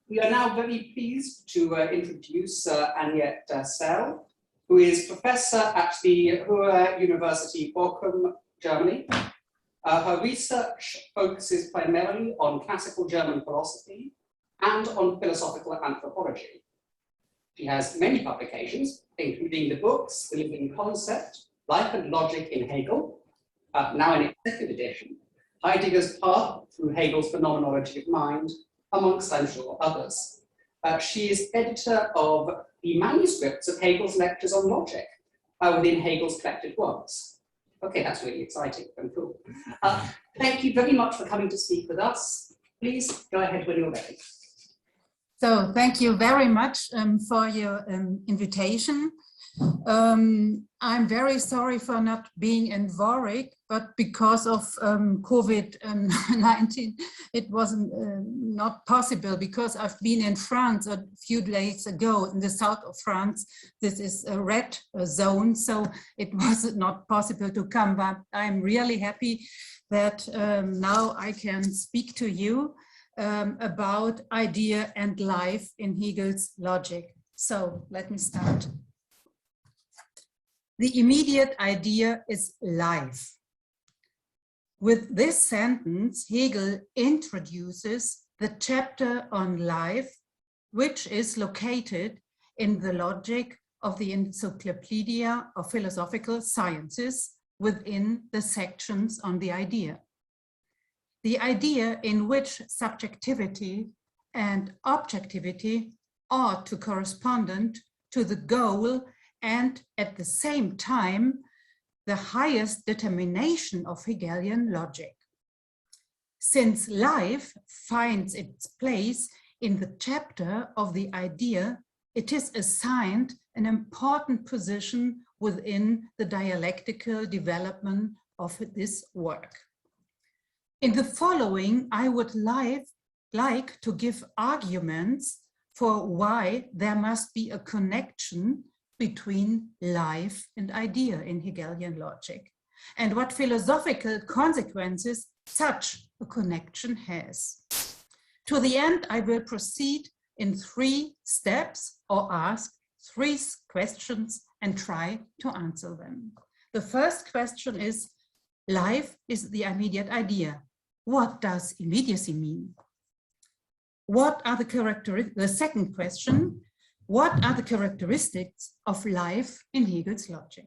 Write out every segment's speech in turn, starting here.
We are now very pleased to introduce Annette Sell, who is professor at the University of Warwick, Germany. Her research focuses primarily on classical German philosophy and on philosophical anthropology. She has many publications, including the books The Living Concept, Life and Logic in Hegel, now in its second edition, Heidegger's Path Through Hegel's Phenomenology of Mind, amongst, I'm sure, others. She is editor of the manuscripts of Hegel's lectures on logic within Hegel's collected works. Okay, that's really exciting and cool. Thank you very much for coming to speak with us. Please go ahead when you're ready. So thank you very much for your invitation. I'm very sorry for not being in Warwick, but because of COVID-19, it wasn't not possible, because I've been in France a few days ago in the south of France. This is a red zone, so it was not possible to come, but I'm really happy that now I can speak to you about idea and life in Hegel's logic. So let me start. The immediate idea is life. With this sentence, Hegel introduces the chapter on life, which is located in the logic of the Encyclopedia of Philosophical Sciences within the sections on the idea. The idea in which subjectivity and objectivity are to correspond to the goal and at the same time the highest determination of Hegelian logic. Since life finds its place in the chapter of the idea, it is assigned an important position within the dialectical development of this work. In the following, I would like to give arguments for why there must be a connection between life and idea in Hegelian logic, and what philosophical consequences such a connection has. To the end, I will proceed in 3 steps, or ask 3 questions and try to answer them. The first question is, life is the immediate idea. What does immediacy mean? What are the characteristics? The second question, what are the characteristics of life in Hegel's logic?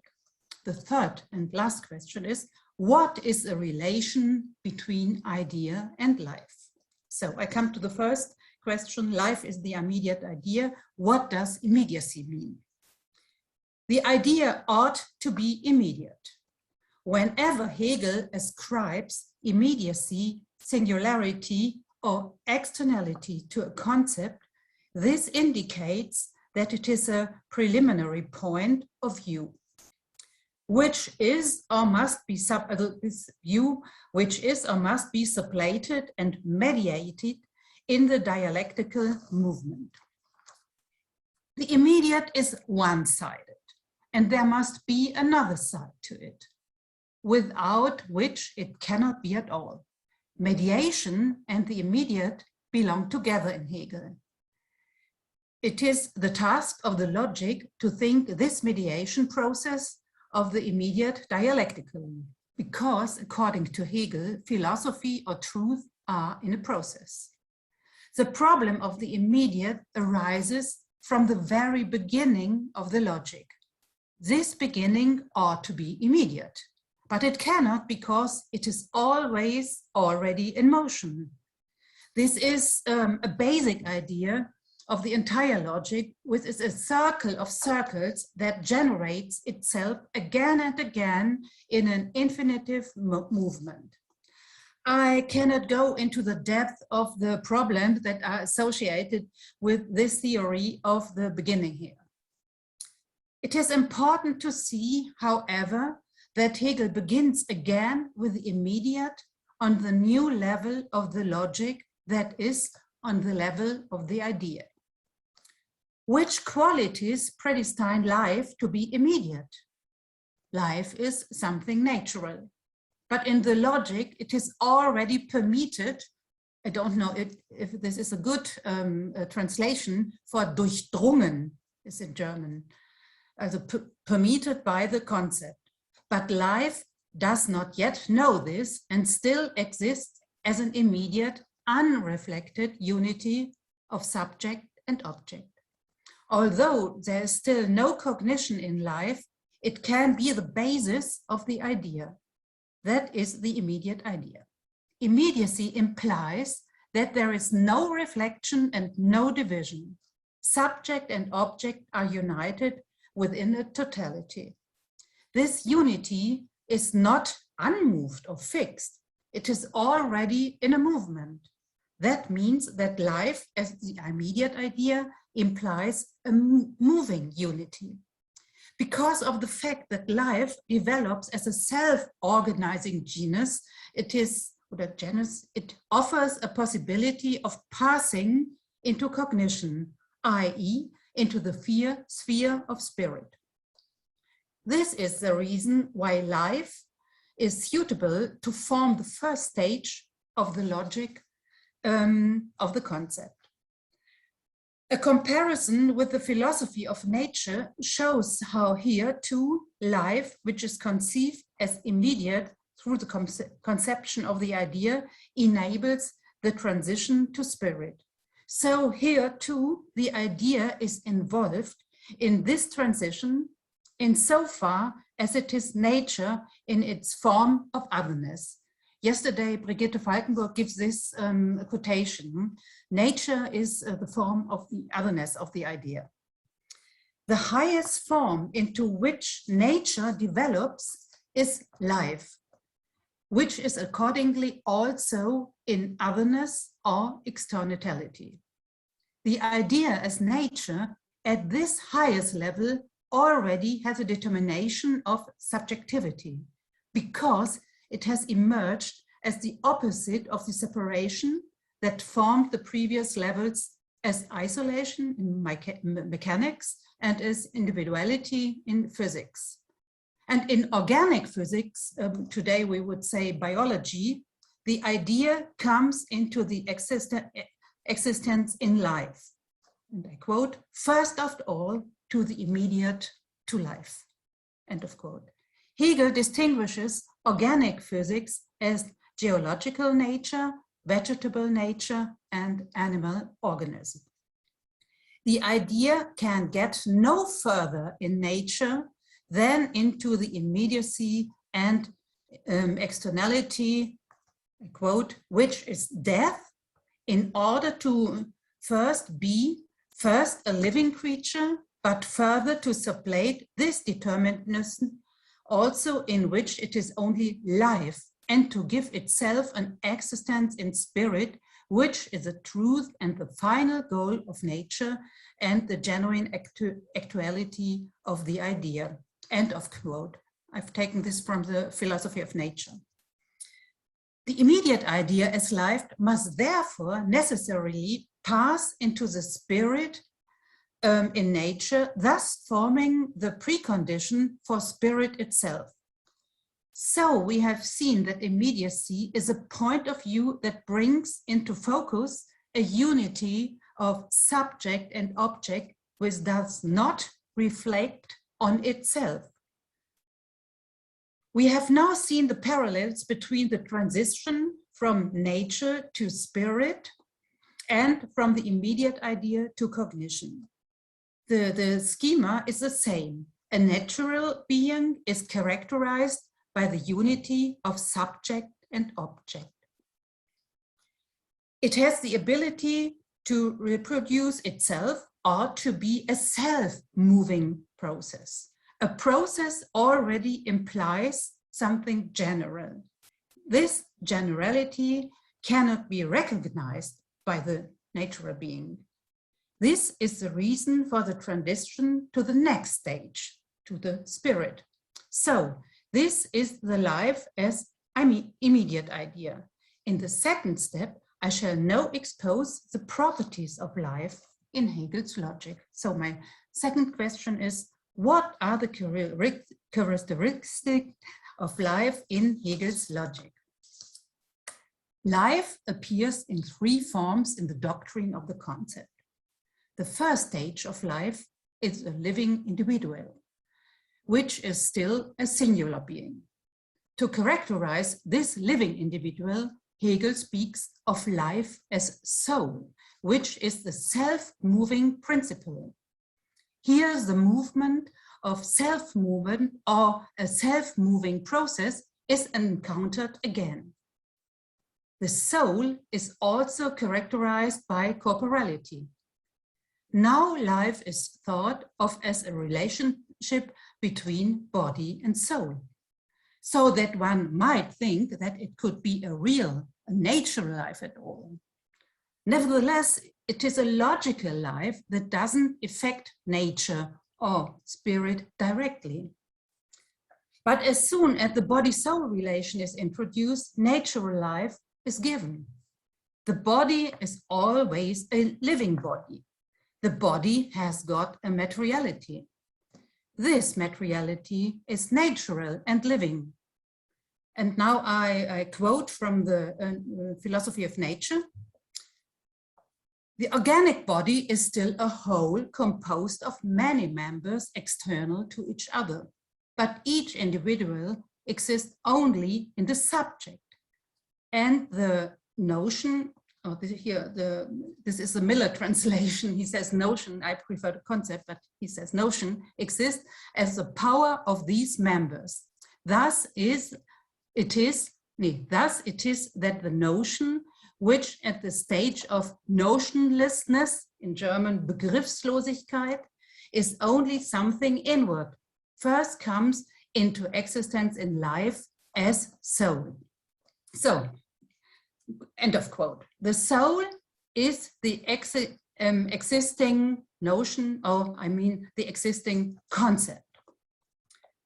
The third and last question is, what is the relation between idea and life? So I come to the first question, life is the immediate idea. What does immediacy mean? The idea ought to be immediate. Whenever Hegel ascribes immediacy, singularity, or externality to a concept, this indicates that it is a preliminary point of view, which is or must be supplanted and mediated in the dialectical movement. The immediate is one-sided, and there must be another side to it, without which it cannot be at all. Mediation and the immediate belong together in Hegel. It is the task of the logic to think this mediation process of the immediate dialectically, because according to Hegel, philosophy or truth are in a process. The problem of the immediate arises from the very beginning of the logic. This beginning ought to be immediate, but it cannot, because it is always already in motion. This is a basic idea of the entire logic, which is a circle of circles that generates itself again and again in an infinitive movement. I cannot go into the depth of the problems that are associated with this theory of the beginning here. It is important to see, however, that Hegel begins again with the immediate on the new level of the logic, that is, on the level of the idea. Which qualities predestine life to be immediate? Life is something natural, but in the logic it is already permitted I don't know if this is a good translation for durchdrungen, is in German, also permeated by the concept. But life does not yet know this and still exists as an immediate, unreflected unity of subject and object. Although there is still no cognition in life, it can be the basis of the idea. That is the immediate idea. Immediacy implies that there is no reflection and no division. Subject and object are united within a totality. This unity is not unmoved or fixed. It is already in a movement. That means that life as the immediate idea implies a moving unity. Because of the fact that life develops as a self-organizing genus, it offers a possibility of passing into cognition, i.e., into the sphere of spirit. This is the reason why life is suitable to form the first stage of the logic of the concept. A comparison with the philosophy of nature shows how here too life, which is conceived as immediate through the conception of the idea, enables the transition to spirit. So here too the idea is involved in this transition insofar as it is nature in its form of otherness. Yesterday, Brigitte Falkenburg gives this quotation: nature is the form of the otherness of the idea. The highest form into which nature develops is life, which is accordingly also in otherness or externality. The idea as nature at this highest level already has a determination of subjectivity, because it has emerged as the opposite of the separation that formed the previous levels as isolation in mechanics and as individuality in physics. And in organic physics, today we would say biology, the idea comes into the existence in life. And I quote, "First of all, to the immediate, to life," end of quote. Hegel distinguishes organic physics as geological nature, vegetable nature, and animal organism. The idea can get no further in nature than into the immediacy and externality, I quote, "which is death, in order to be first a living creature, but further to supplant this determinism also in which it is only life, and to give itself an existence in spirit, which is the truth and the final goal of nature and the genuine actuality of the idea," end of quote. I've taken this from the philosophy of nature. The immediate idea as life must therefore necessarily pass into the spirit in nature, thus forming the precondition for spirit itself. So we have seen that immediacy is a point of view that brings into focus a unity of subject and object which does not reflect on itself. We have now seen the parallels between the transition from nature to spirit and from the immediate idea to cognition. The schema is the same. A natural being is characterized by the unity of subject and object. It has the ability to reproduce itself or to be a self-moving process. A process already implies something general. This generality cannot be recognized by the natural being. This is the reason for the transition to the next stage, to the spirit. So this is the life as immediate idea. In the second step, I shall now expose the properties of life in Hegel's logic. So my second question is, what are the characteristics of life in Hegel's logic? Life appears in three forms in the doctrine of the concept. The first stage of life is a living individual, which is still a singular being. To characterize this living individual, Hegel speaks of life as soul, which is the self-moving principle. Here, the movement of self-movement or a self-moving process is encountered again. The soul is also characterized by corporality. Now life is thought of as a relationship between body and soul, so that one might think that it could be a real, a natural life at all. Nevertheless, it is a logical life that doesn't affect nature or spirit directly. But as soon as the body-soul relation is introduced, natural life is given. The body is always a living body. The body has got a materiality. This materiality is natural and living. And now I quote from the philosophy of nature. The organic body is still a whole composed of many members external to each other, but each individual exists only in the subject. And the notion, this is a Miller translation, he says notion, I prefer the concept, but he says notion exists as the power of these members. Thus it is that the notion, which at the stage of notionlessness, in German Begriffslosigkeit, is only something inward, first comes into existence in life as soul. So, end of quote. The soul is the existing notion, or I mean the existing concept.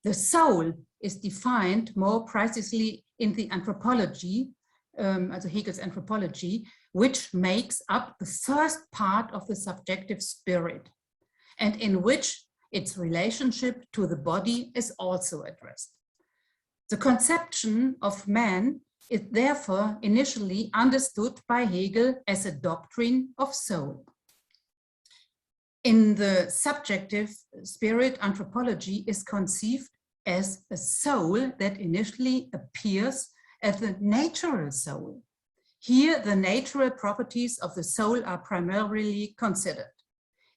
The soul is defined more precisely in the anthropology, also Hegel's anthropology, which makes up the first part of the subjective spirit, and in which its relationship to the body is also addressed. The conception of man is therefore initially understood by Hegel as a doctrine of soul. In the subjective spirit, anthropology is conceived as a soul that initially appears as the natural soul. Here, the natural properties of the soul are primarily considered.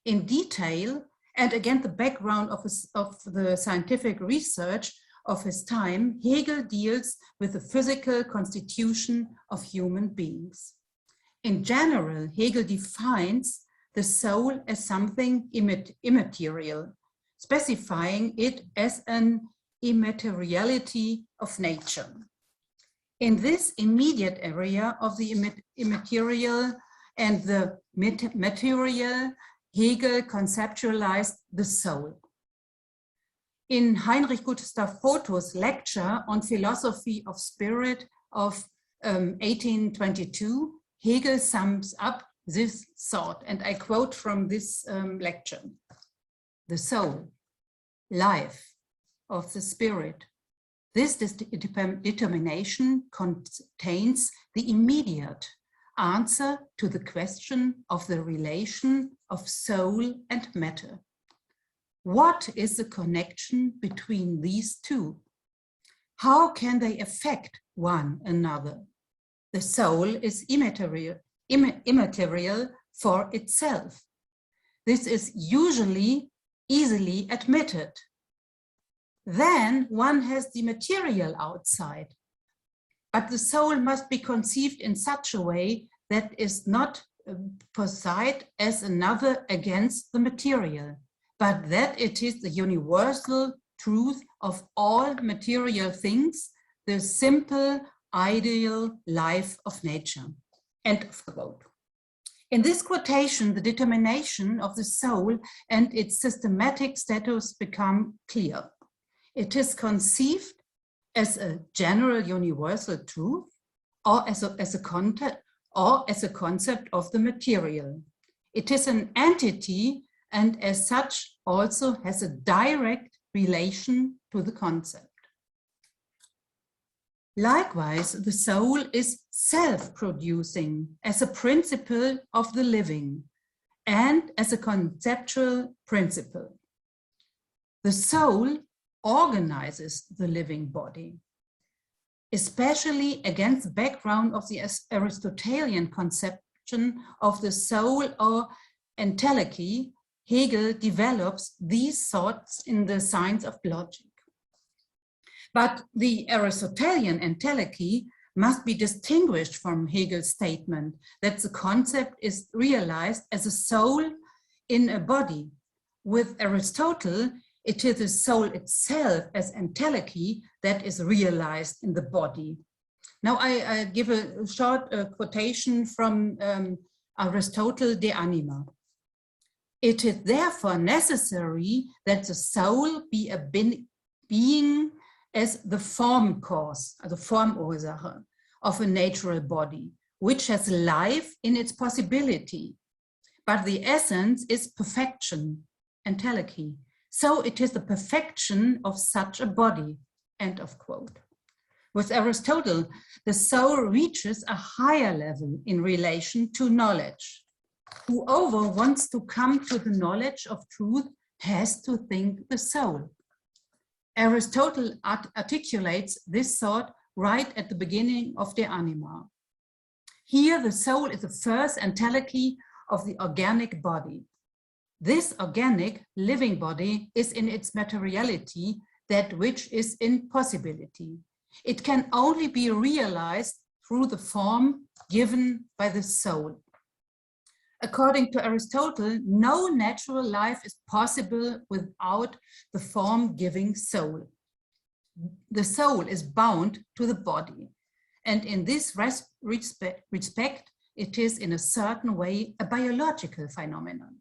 In detail, and again the background of the scientific research of his time, Hegel deals with the physical constitution of human beings. In general, Hegel defines the soul as something immaterial, specifying it as an immateriality of nature. In this immediate area of the immaterial and the material, Hegel conceptualized the soul. In Heinrich Gustav Foto's lecture on philosophy of spirit of 1822, Hegel sums up this thought, and I quote from this lecture. The soul, life of the spirit. This determination contains the immediate answer to the question of the relation of soul and matter. What is the connection between these two? How can they affect one another? The soul is immaterial for itself. This is usually easily admitted. Then one has the material outside, but the soul must be conceived in such a way that is not posite as another against the material, but that it is the universal truth of all material things, the simple ideal life of nature. End of quote. In this quotation, the determination of the soul and its systematic status become clear. It is conceived as a general universal truth or as a concept of the material. It is an entity and as such also has a direct relation to the concept. Likewise, the soul is self-producing as a principle of the living and as a conceptual principle. The soul organizes the living body, especially against the background of the Aristotelian conception of the soul or entelechy. Hegel develops these thoughts in the Science of Logic. But the Aristotelian entelechy must be distinguished from Hegel's statement that the concept is realized as a soul in a body. With Aristotle, it is the soul itself as entelechy that is realized in the body. Now I give a short quotation from Aristotle, De Anima. It is therefore necessary that the soul be a being as the form cause, the Formursache of a natural body, which has life in its possibility. But the essence is perfection, entelechy. So it is the perfection of such a body, end of quote. With Aristotle, the soul reaches a higher level in relation to knowledge. Whoever wants to come to the knowledge of truth has to think the soul. Aristotle articulates this thought right at the beginning of De Anima. Here, the soul is the first entelechy of the organic body. This organic living body is in its materiality that which is in possibility. It can only be realized through the form given by the soul. According to Aristotle, no natural life is possible without the form-giving soul. The soul is bound to the body, and in this respect, it is in a certain way a biological phenomenon.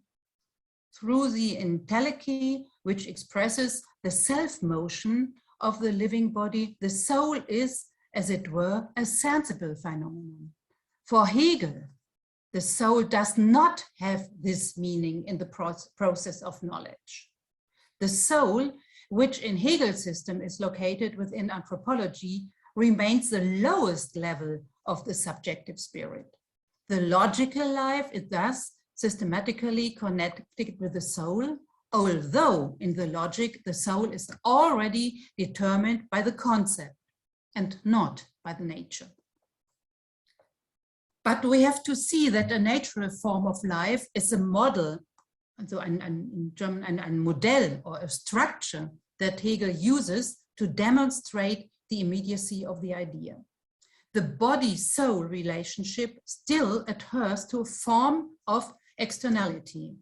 Through the entelechy, which expresses the self-motion of the living body, the soul is, as it were, a sensible phenomenon. For Hegel, the soul does not have this meaning in the process of knowledge. The soul, which in Hegel's system is located within anthropology, remains the lowest level of the subjective spirit. The logical life is thus systematically connected with the soul, although in the logic, the soul is already determined by the concept and not by the nature. But we have to see that a natural form of life is a model, also in German, ein Modell or a structure that Hegel uses to demonstrate the immediacy of the idea. The body-soul relationship still adheres to a form of externality,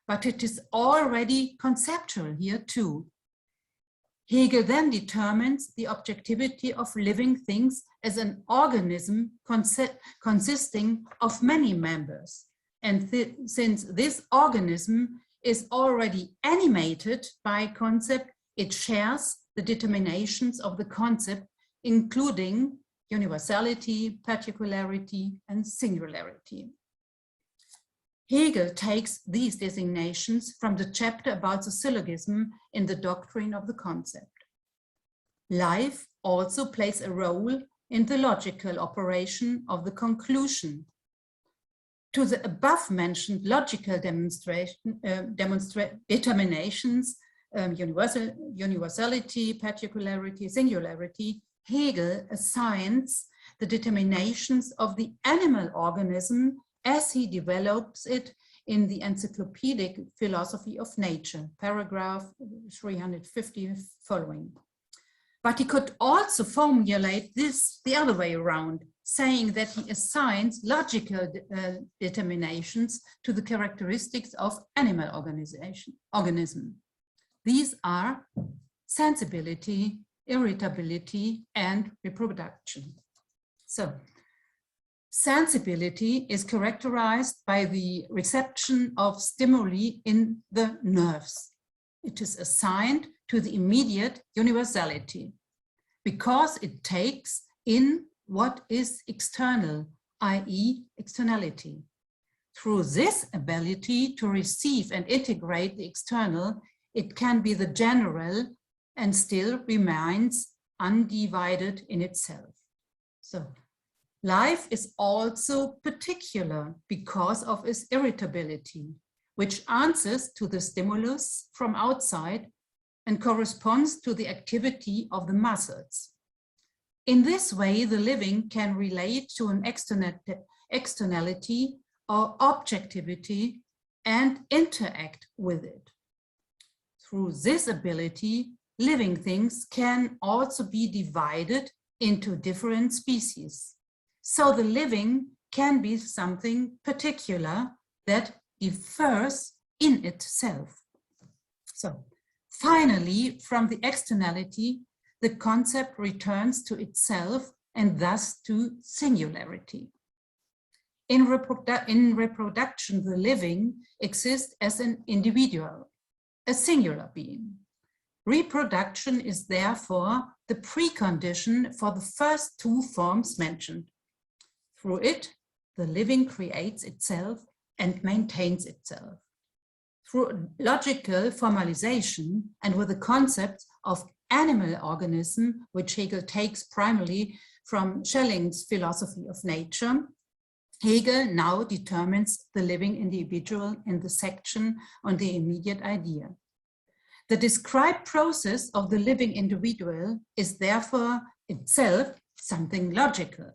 but it is already conceptual here too. Hegel then determines the objectivity of living things as an organism consisting of many members. And since this organism is already animated by concept, it shares the determinations of the concept, including universality, particularity, and singularity. Hegel takes these designations from the chapter about the syllogism in the doctrine of the concept. Life also plays a role in the logical operation of the conclusion. To the above-mentioned logical determinations, universality, particularity, singularity, Hegel assigns the determinations of the animal organism as he develops it in the Encyclopedic Philosophy of Nature, paragraph 350 following. But he could also formulate this the other way around, saying that he assigns logical determinations to the characteristics of animal organism. These are sensibility, irritability, and reproduction. So, sensibility is characterized by the reception of stimuli in the nerves. It is assigned to the immediate universality because it takes in what is external, i.e. externality. Through this ability to receive and integrate the external, it can be the general and still remains undivided in itself. So life is also particular because of its irritability, which answers to the stimulus from outside and corresponds to the activity of the muscles. In this way, the living can relate to an externality or objectivity and interact with it. Through this ability, living things can also be divided into different species. So the living can be something particular that differs in itself. So finally, from the externality, the concept returns to itself and thus to singularity. In reproduction, the living exists as an individual, a singular being. Reproduction is therefore the precondition for the first two forms mentioned. Through it, the living creates itself and maintains itself. Through logical formalization and with the concept of animal organism, which Hegel takes primarily from Schelling's philosophy of nature, Hegel now determines the living individual in the section on the immediate idea. The described process of the living individual is therefore itself something logical.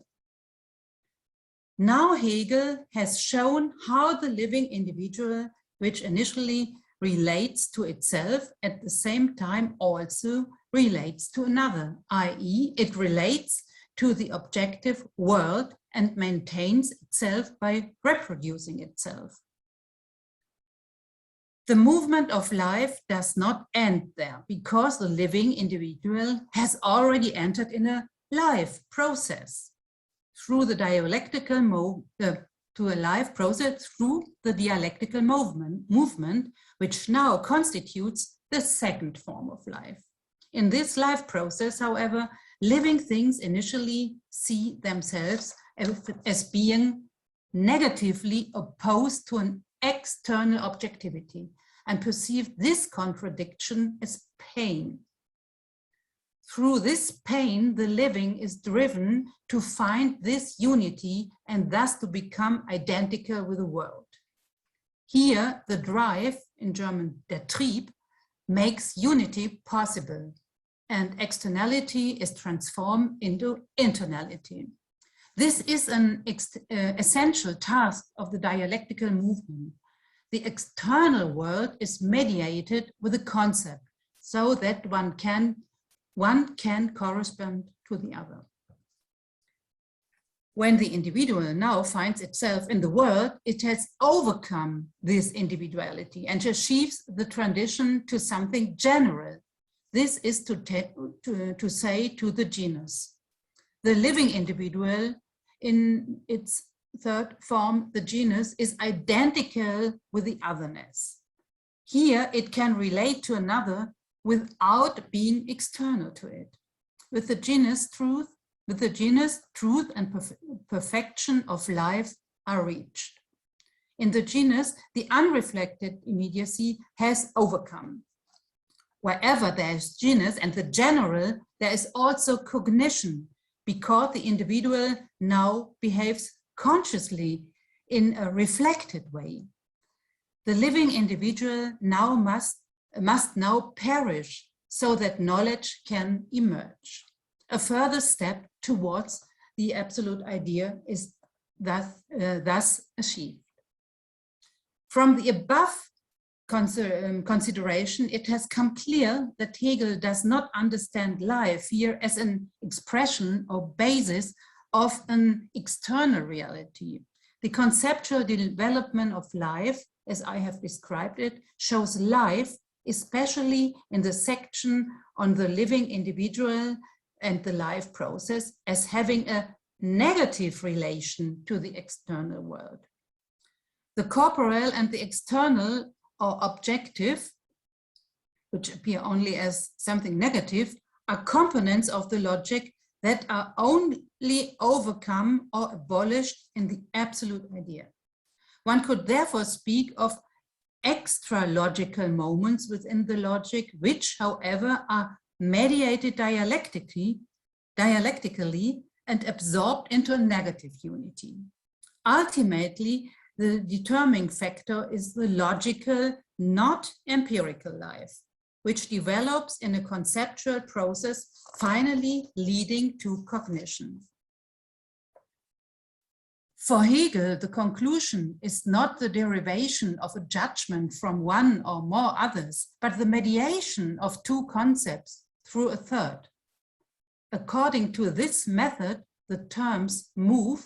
Now Hegel has shown how the living individual, which initially relates to itself, at the same time also relates to another, i.e., it relates to the objective world and maintains itself by reproducing itself. The movement of life does not end there because the living individual has already entered in a life process through the dialectical movement, which now constitutes the second form of life. In this life process, however, living things initially see themselves as being negatively opposed to an external objectivity and perceive this contradiction as pain. Through this pain, the living is driven to find this unity and thus to become identical with the world. Here, the drive, in German der Trieb, makes unity possible, and externality is transformed into internality. This is an essential task of the dialectical movement. The external world is mediated with a concept so that one can correspond to the other. When the individual now finds itself in the world, it has overcome this individuality and achieves the transition to something general. This is to say to the genus. The living individual in its third form, the genus, is identical with the otherness. Here it can relate to another without being external to it. With the genus, truth and perfection of life are reached. In the genus, the unreflected immediacy has overcome. Wherever there is genus and the general, there is also cognition, because the individual now behaves consciously in a reflected way. The living individual now must now perish so that knowledge can emerge. A further step towards the absolute idea is thus achieved. From the above consideration, it has come clear that Hegel does not understand life here as an expression or basis of an external reality. The conceptual development of life, as I have described it, shows life, especially in the section on the living individual and the life process, as having a negative relation to the external world. The corporeal and the external or objective, which appear only as something negative, are components of the logic that are only overcome or abolished in the absolute idea. One could therefore speak of extra-logical moments within the logic, which, however, are mediated dialectically and absorbed into a negative unity. Ultimately, the determining factor is the logical, not empirical life, which develops in a conceptual process, finally leading to cognition. For Hegel, the conclusion is not the derivation of a judgment from one or more others, but the mediation of two concepts through a third. According to this method, the terms move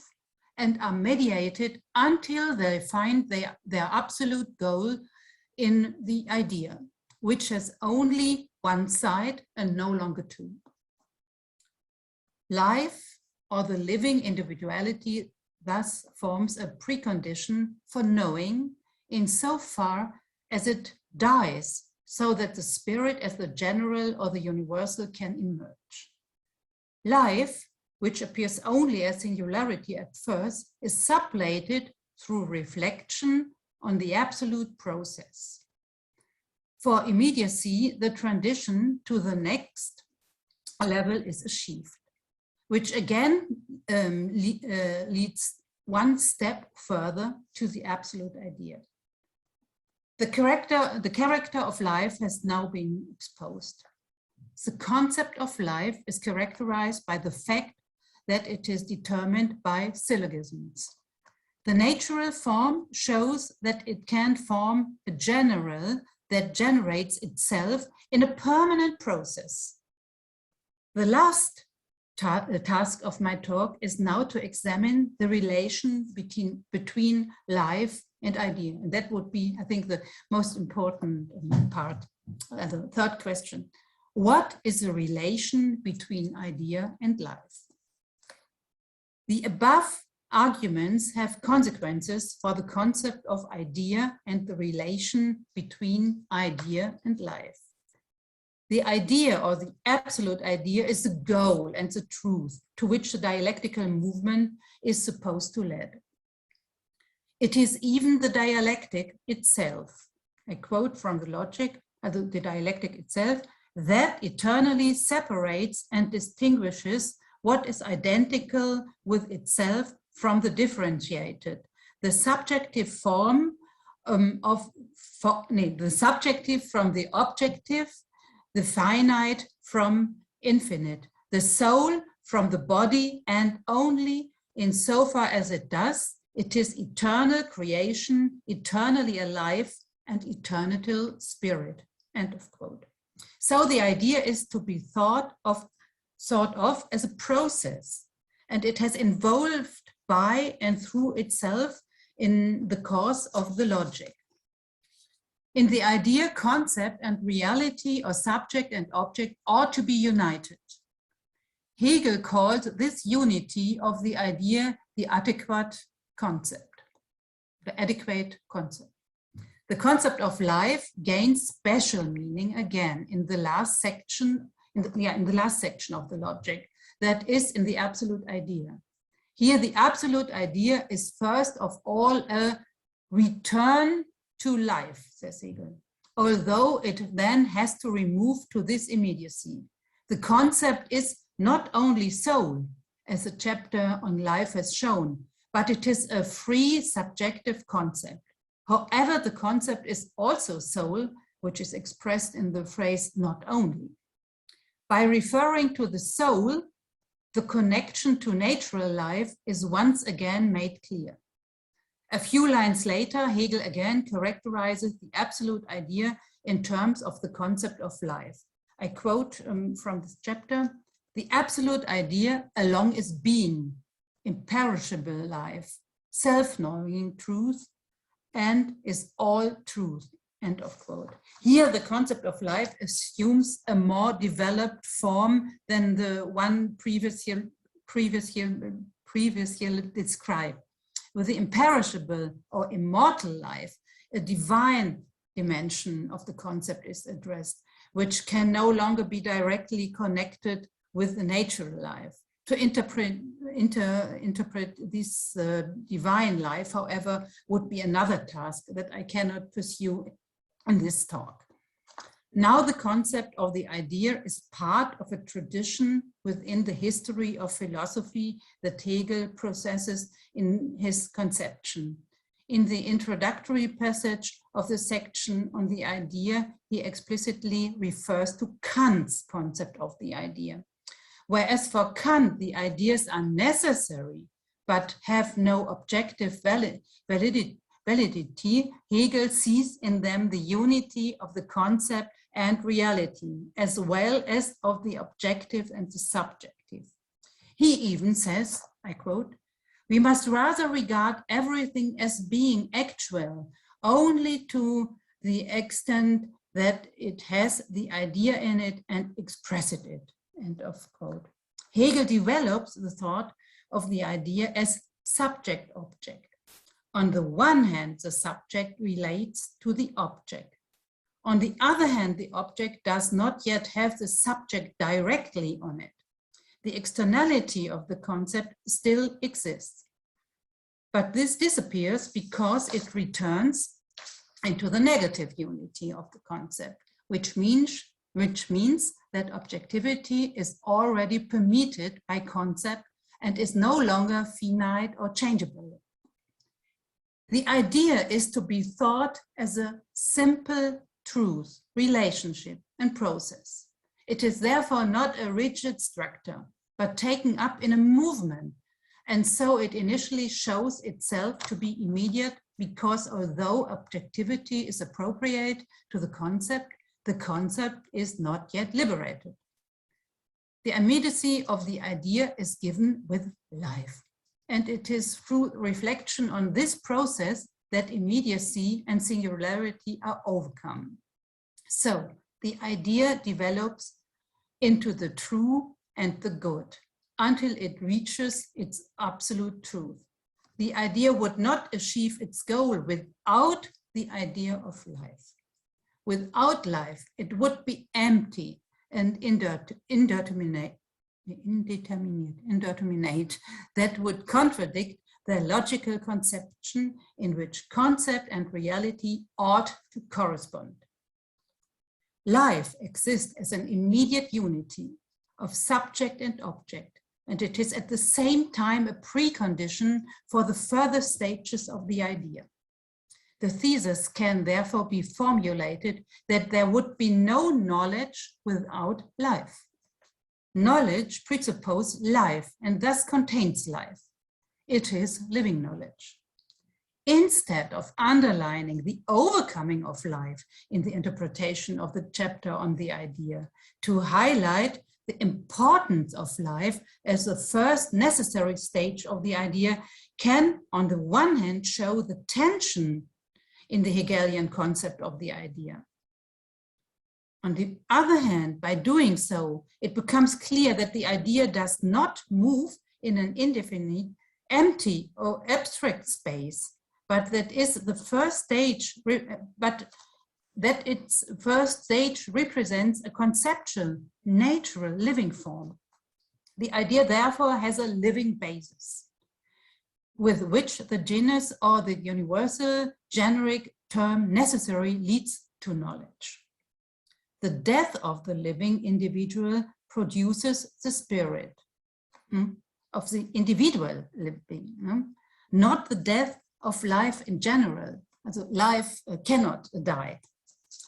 and are mediated until they find their absolute goal in the idea, which has only one side and no longer two. Life, or the living individuality, thus forms a precondition for knowing insofar as it dies, so that the spirit as the general or the universal can emerge. Life, which appears only as singularity at first, is sublated through reflection on the absolute process. For immediacy, the transition to the next level is achieved, which again leads one step further to the absolute idea. The character of life has now been exposed. The concept of life is characterized by the fact that it is determined by syllogisms. The natural form shows that it can form a general that generates itself in a permanent process. The last task of my talk is now to examine the relation between life and idea. And that would be, I think, the most important part. The third question: what is the relation between idea and life? The above arguments have consequences for the concept of idea and the relation between idea and life. The idea, or the absolute idea, is the goal and the truth to which the dialectical movement is supposed to lead. It is even the dialectic itself. I quote from the logic, the dialectic itself, that eternally separates and distinguishes what is identical with itself from the differentiated, the subjective form the subjective from the objective, the finite from infinite, the soul from the body, and only insofar as it does, it is eternal creation, eternally alive, and eternal spirit. End of quote. So the idea is to be thought of as a process, and it has evolved by and through itself in the course of the logic. In the idea, concept and reality, or subject and object, ought to be united. Hegel called this unity of the idea the adequate concept, the adequate concept. The concept of life gains special meaning again in the last section, in the last section of the logic, that is in the absolute idea. Here, the absolute idea is first of all a return to life, says Hegel, although it then has to remove to this immediacy. The concept is not only soul, as the chapter on life has shown, but it is a free subjective concept. However, the concept is also soul, which is expressed in the phrase not only. By referring to the soul, the connection to natural life is once again made clear. A few lines later, Hegel again characterizes the absolute idea in terms of the concept of life. I quote from this chapter: the absolute idea along is being, imperishable life, self-knowing truth, and is all truth. End of quote. Here, the concept of life assumes a more developed form than the one previously described. With the imperishable or immortal life, a divine dimension of the concept is addressed, which can no longer be directly connected with the natural life. To interpret this divine life, however, would be another task that I cannot pursue in this talk. Now the concept of the idea is part of a tradition within the history of philosophy that Hegel processes in his conception. In the introductory passage of the section on the idea, he explicitly refers to Kant's concept of the idea. Whereas for Kant, the ideas are necessary, but have no objective validity, Hegel sees in them the unity of the concept and reality, as well as of the objective and the subjective. He even says, I quote, "We must rather regard everything as being actual, only to the extent that it has the idea in it and expresses it," end of quote. Hegel develops the thought of the idea as subject-object. On the one hand, the subject relates to the object. On the other hand, the object does not yet have the subject directly on it. The externality of the concept still exists. But this disappears because it returns into the negative unity of the concept, which means that objectivity is already permitted by concept and is no longer finite or changeable. The idea is to be thought as a simple truth, relationship, and process. It is therefore not a rigid structure, but taken up in a movement. And so it initially shows itself to be immediate because although objectivity is appropriate to the concept is not yet liberated. The immediacy of the idea is given with life. And it is through reflection on this process that immediacy and singularity are overcome. So the idea develops into the true and the good until it reaches its absolute truth. The idea would not achieve its goal without the idea of life. Without life, it would be empty and indeterminate, that would contradict the logical conception in which concept and reality ought to correspond. Life exists as an immediate unity of subject and object, and it is at the same time a precondition for the further stages of the idea. The thesis can therefore be formulated that there would be no knowledge without life. Knowledge presupposes life and thus contains life. It is living knowledge. Instead of underlining the overcoming of life in the interpretation of the chapter on the idea, to highlight the importance of life as the first necessary stage of the idea can, on the one hand, show the tension in the Hegelian concept of the idea. On the other hand, by doing so, it becomes clear that the idea does not move in an indefinite, empty or abstract space, but that is the first stage, that its first stage represents a conceptual, natural living form. The idea therefore has a living basis, with which the genus or the universal generic term necessary leads to knowledge. The death of the living individual produces the spirit of the individual living, not the death of life in general. Also life cannot die.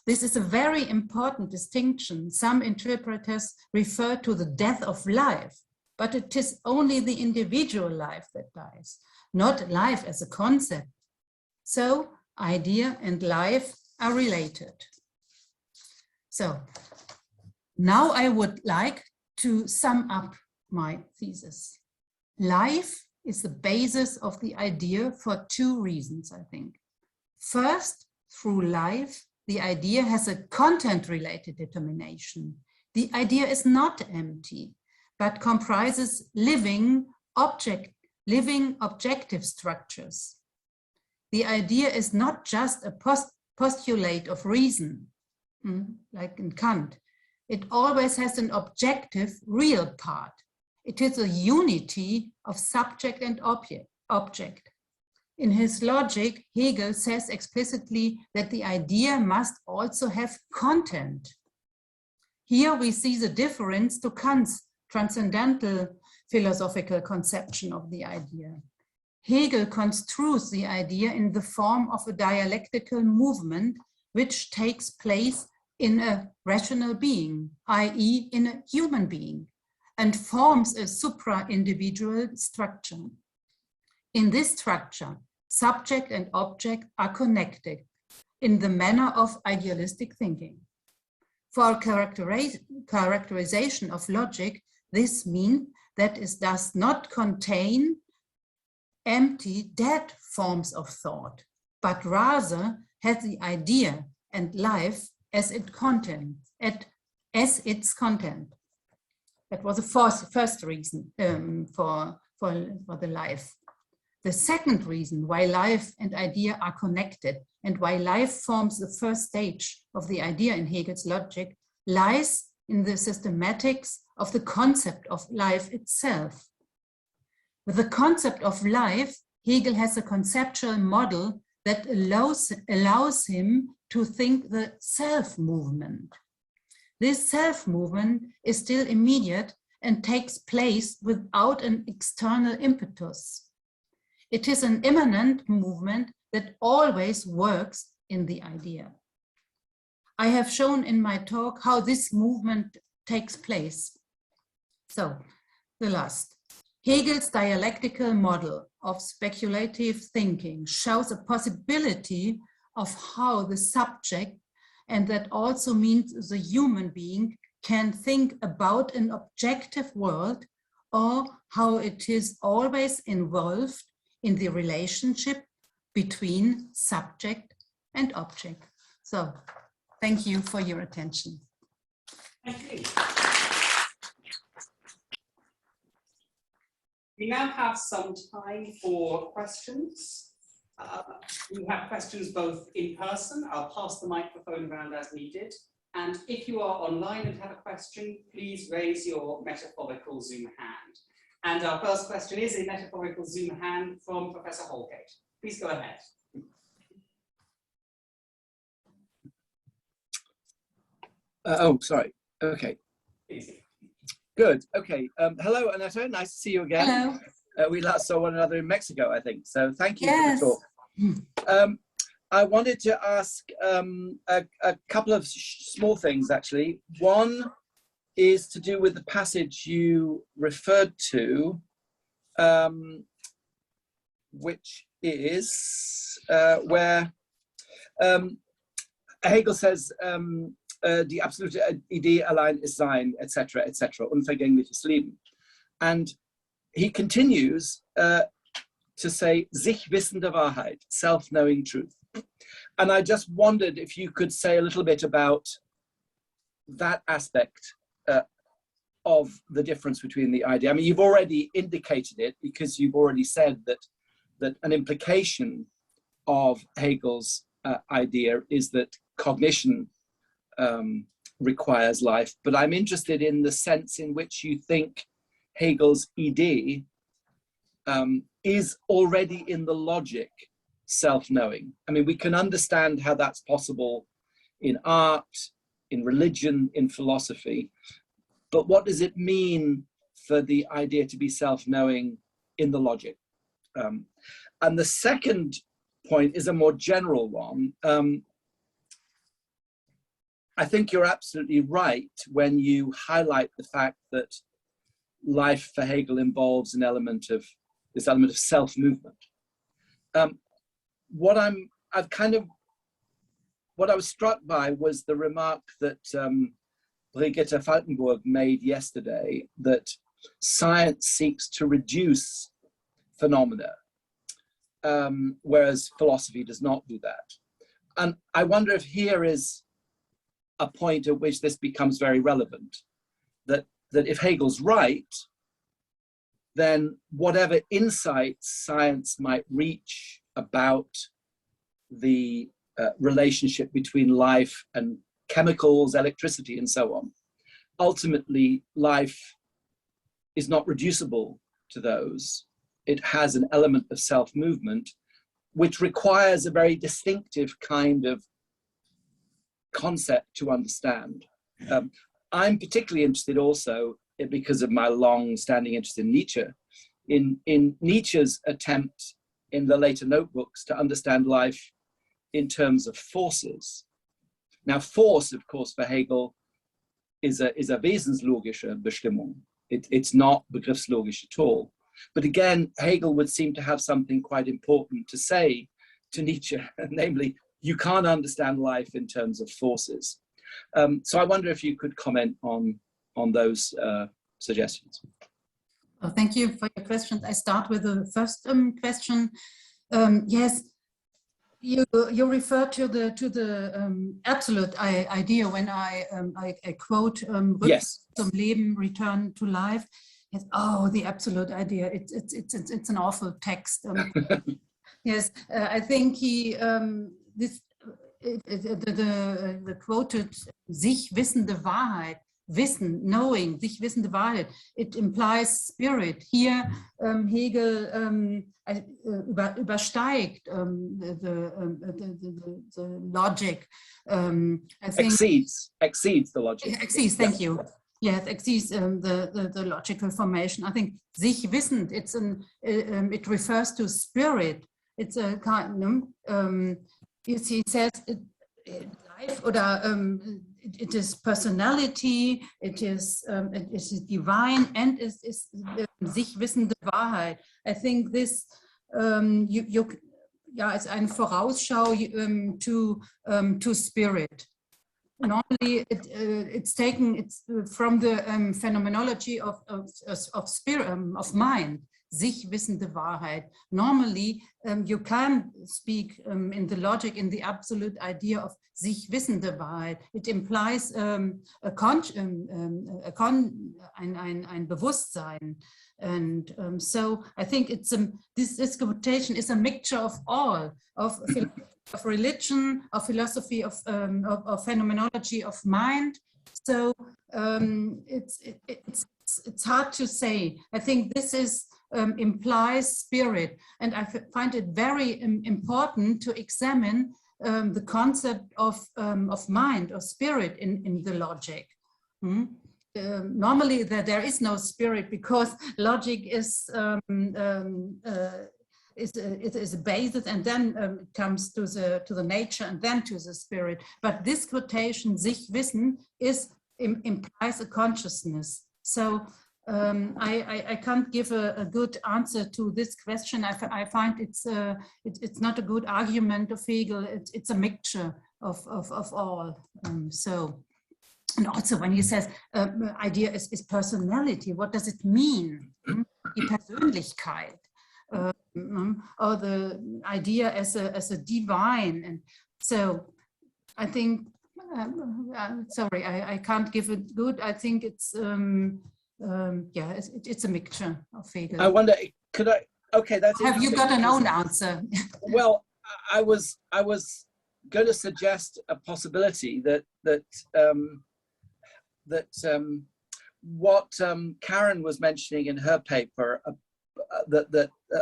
This is a very important distinction. Some interpreters refer to the death of life, but it is only the individual life that dies, not life as a concept. So idea and life are related. So now I would like to sum up my thesis. Life is the basis of the idea for two reasons, I think. First, through life, the idea has a content-related determination. The idea is not empty, but comprises living objective structures. The idea is not just a postulate of reason, like in Kant. It always has an objective, real part. It is a unity of subject and object. In his logic, Hegel says explicitly that the idea must also have content. Here we see the difference to Kant's transcendental philosophical conception of the idea. Hegel construes the idea in the form of a dialectical movement which takes place in a rational being, i.e. in a human being, and forms a supra-individual structure. In this structure, subject and object are connected in the manner of idealistic thinking. For characterization of logic, this means that it does not contain empty, dead forms of thought, but rather has the idea and life as its content. That was the first reason for the life. The second reason why life and idea are connected and why life forms the first stage of the idea in Hegel's logic lies in the systematics of the concept of life itself. With the concept of life, Hegel has a conceptual model that allows him to think the self-movement. This self-movement is still immediate and takes place without an external impetus. It is an immanent movement that always works in the idea. I have shown in my talk how this movement takes place. So, the last. Hegel's dialectical model of speculative thinking shows a possibility of how the subject, and that also means the human being, can think about an objective world, or how it is always involved in the relationship between subject and object. So, thank you for your attention. Thank you. We now have some time for questions. We have questions both in person. I'll pass the microphone around as needed. And if you are online and have a question, please raise your metaphorical Zoom hand. And our first question is a metaphorical Zoom hand from Professor Holgate. Please go ahead. Sorry. Okay. Please. Good. Okay. Hello, Annette. Nice to see you again. Hello. We last saw one another in Mexico, I think. So thank you Yes. for the talk. I wanted to ask a couple of small things, actually. One is to do with the passage you referred to, which is where Hegel says, die absolute Idee allein ist sein, etc., etc., unvergängliches Leben. And he continues to say, sich wissende Wahrheit, self-knowing truth. And I just wondered if you could say a little bit about that aspect of the difference between the idea. I mean, you've already indicated it because you've already said that an implication of Hegel's idea is that cognition requires life, but I'm interested in the sense in which you think Hegel's Idee is already in the logic self-knowing. I mean, we can understand how that's possible in art, in religion, in philosophy, but what does it mean for the idea to be self-knowing in the logic? And the second point is a more general one. I think you're absolutely right when you highlight the fact that life for Hegel involves this element of self-movement. What I was struck by was the remark that Brigitte Falkenburg made yesterday, that science seeks to reduce phenomena, whereas philosophy does not do that. And I wonder if here is a point at which this becomes very relevant, that if Hegel's right, then whatever insights science might reach about the relationship between life and chemicals, electricity, and so on, ultimately life is not reducible to those. It has an element of self-movement, which requires a very distinctive kind of concept to understand. I'm particularly interested also, because of my long-standing interest in Nietzsche, in Nietzsche's attempt in the later notebooks to understand life in terms of forces. Now, force, of course, for Hegel is a wesenslogische Bestimmung. It's not begriffslogisch at all. But again, Hegel would seem to have something quite important to say to Nietzsche, namely, you can't understand life in terms of forces. So I wonder if you could comment on those suggestions. Well, thank you for your questions. I start with the first question. Yes, you refer to the absolute idea when I quote yes, zum Leben, return to life. Yes, oh, the absolute idea. It's an awful text. Yes, I think he the quoted sich wissende Wahrheit. Wissen, knowing, sich wissende Wahrheit, it implies spirit. Here, Hegel übersteigt the logic. I think exceeds the logic. Exceeds, thank you. Yes, exceeds the logical formation. I think sich wissend, it refers to spirit. It's a kind, he says life oder it is personality, it is divine, and it is sich wissende Wahrheit. I think this it's eine Vorausschau to spirit. Normally, it's from the phenomenology of spirit, of mind. Sich wissende Wahrheit. Normally, you can speak in the logic, in the absolute idea of sich wissende Wahrheit. It implies ein Bewusstsein. And so I think this quotation is a mixture of all, of religion, of philosophy, of phenomenology, of mind. So it's hard to say. I think this implies spirit, and I find it very important to examine the concept of mind or spirit in the logic. Normally, there is no spirit because logic is a basis, and then it comes to the nature, and then to the spirit. But this quotation, sich wissen, implies a consciousness. So I can't give a good answer to this question. I find it's not a good argument of Hegel. It's a mixture of all. And also when he says idea is personality, what does it mean? Die Persönlichkeit, or the idea as a divine. And so I think, sorry, I can't give it good. I think it's it's a mixture of Hegel. I wonder, could I? Okay, that's. Have you got an own answer? Well, I was going to suggest a possibility that what Karen was mentioning in her paper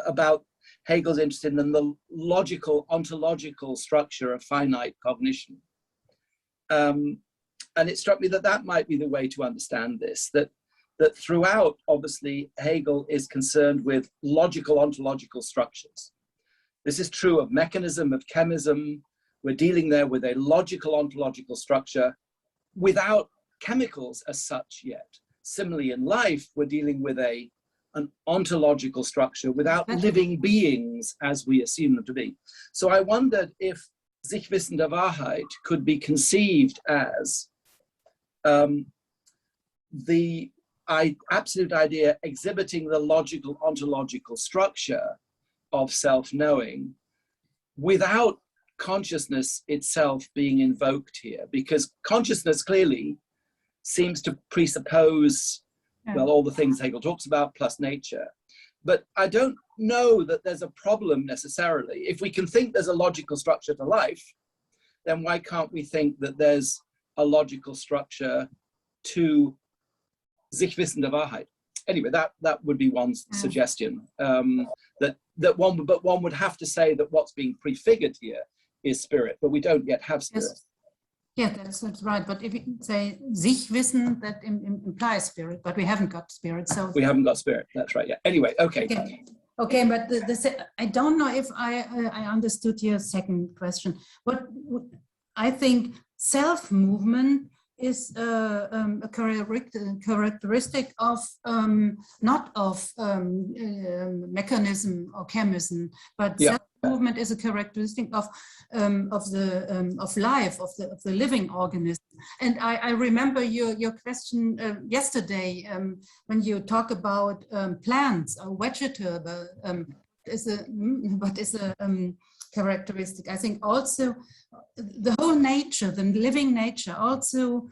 about Hegel's interest in the logical, ontological structure of finite cognition. And it struck me that might be the way to understand this, that throughout, obviously, Hegel is concerned with logical ontological structures. This is true of mechanism, of chemism. We're dealing there with a logical ontological structure without chemicals as such yet. Similarly, in life, we're dealing with an ontological structure without living beings as we assume them to be. So I wondered if sich wissende Wahrheit could be conceived as the absolute idea exhibiting the logical ontological structure of self-knowing without consciousness itself being invoked here, because consciousness clearly seems to presuppose, well, all the things Hegel talks about plus nature. But I don't know that there's a problem necessarily. If we can think there's a logical structure to life, then why can't we think that there's a logical structure to sich wissende Wahrheit? Anyway, that would be one suggestion. One would have to say that what's being prefigured here is spirit, but we don't yet have spirit. Yeah, that's right. But if you say sich wissen, that implies spirit, but we haven't got spirit. So we haven't got spirit. That's right. Yeah. Anyway, okay. Okay, but I don't know if I understood your second question. What I think self-movement is a characteristic of not of mechanism or chemism, but self-movement is a characteristic of life, of the living organism. And I remember your question yesterday when you talk about plants or vegetable. What is a characteristic? I think also the whole nature, the living nature, also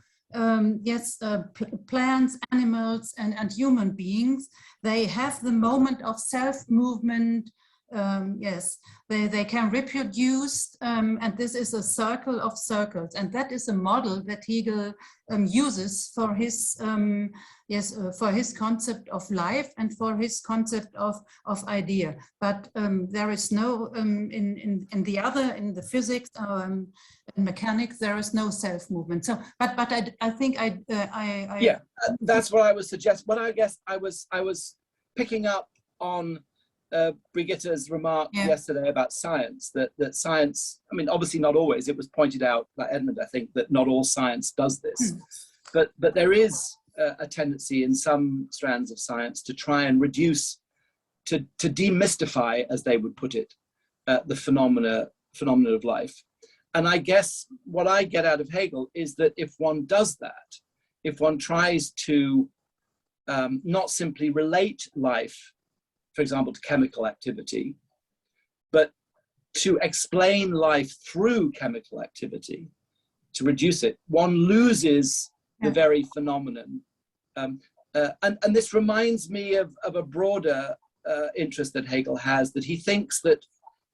plants, animals, and human beings, they have the moment of self-movement. Yes, they can reproduce, and this is a circle of circles, and that is a model that Hegel uses for his for his concept of life and for his concept of idea. But there is no in the physics and mechanics, there is no self-movement. So, but I think yeah, that's what I was suggesting. But I guess I was picking up on Brigitte's remark yesterday about science, that science, I mean, obviously not always, it was pointed out by Edmund, I think, that not all science does this, but there is a tendency in some strands of science to try and reduce, to demystify, as they would put it, the phenomena of life. And I guess what I get out of Hegel is that if one does that, if one tries to not simply relate life, for example, to chemical activity, but to explain life through chemical activity, to reduce it, one loses the very phenomenon. And this reminds me of a broader interest that Hegel has, that he thinks that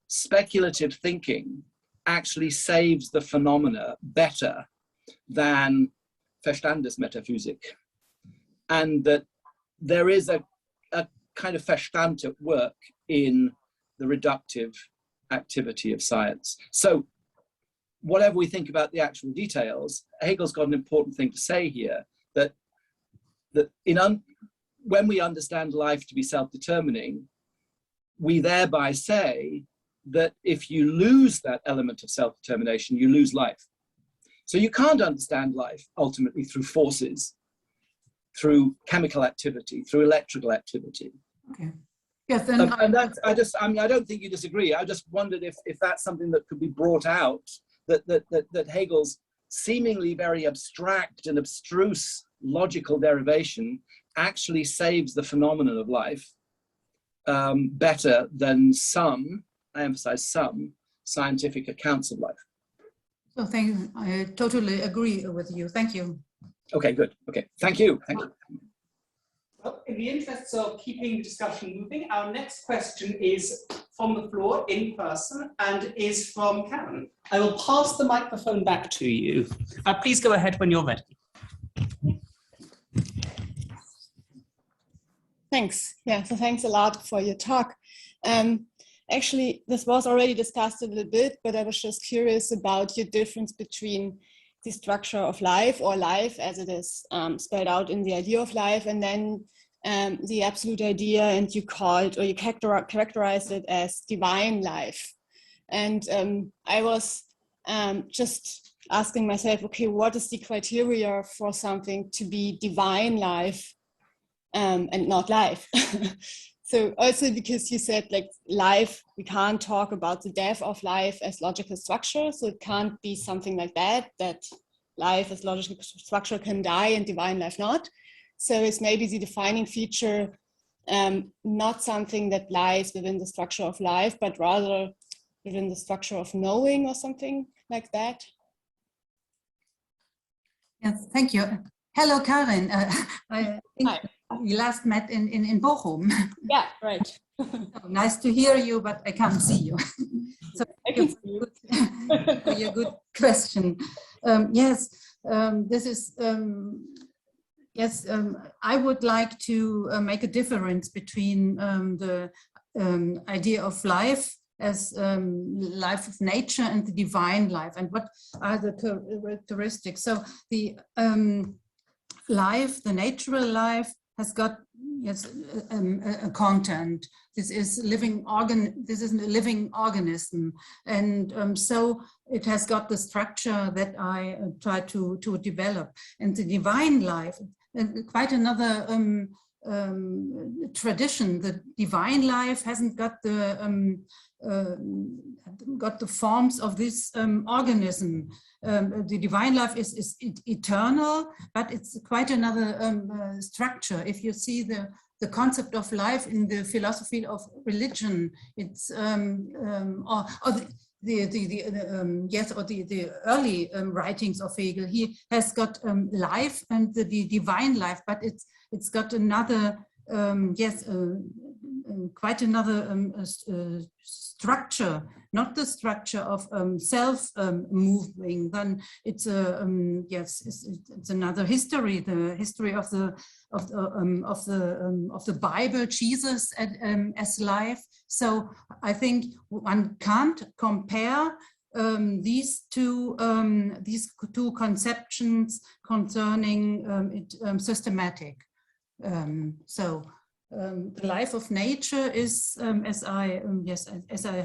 speculative thinking actually saves the phenomena better than Verstandesmetaphysik, and that there is a kind of Verstand at work in the reductive activity of science. So whatever we think about the actual details, Hegel's got an important thing to say here, that when we understand life to be self-determining, we thereby say that if you lose that element of self-determination, you lose life. So you can't understand life ultimately through forces, through chemical activity, through electrical activity. Okay. Yes, and that's, I don't think you disagree. I just wondered if that's something that could be brought out, that Hegel's seemingly very abstract and abstruse logical derivation actually saves the phenomenon of life better than some, I emphasize some, scientific accounts of life. So thank you. I totally agree with you. Thank you. Okay, good. Okay, thank you. Thank you. Well, in the interests of keeping the discussion moving, our next question is from the floor in person and is from Karen. I will pass the microphone back to you. Please go ahead when you're ready. Thanks. Yeah, so thanks a lot for your talk. Actually, this was already discussed a little bit, but I was just curious about your difference between the structure of life, or life as it is spelled out in the idea of life, and then the absolute idea, and you called, or you characterized it as divine life. And I was just asking myself, okay, what is the criteria for something to be divine life and not life? So also because you said, like, life, we can't talk about the death of life as logical structure. So it can't be something like that life as logical structure can die and divine life not. So it's maybe the defining feature, not something that lies within the structure of life, but rather within the structure of knowing or something like that. Yes, thank you. Hello, Karen. I think Hi. We last met in Bochum. Yeah, right. So nice to hear you, but I can't see you. So I can see you. for your good question. Yes, this is, yes, I would like to make a difference between the idea of life as life of nature and the divine life, and what are the characteristics. So the life, the natural life, has got a content. This is a living organism, and so it has got the structure that I try to develop. And the divine life, quite another tradition. The divine life hasn't got the forms of this organism. The divine life is eternal, but it's quite another structure. If you see the concept of life in the philosophy of religion, it's the early writings of Hegel. He has got life and the divine life, but it's got another quite another structure, not the structure of self moving. Then it's it's another history, the history of the Bible, Jesus as life. So I think one can't compare these two conceptions concerning systematic. The life of nature is, as I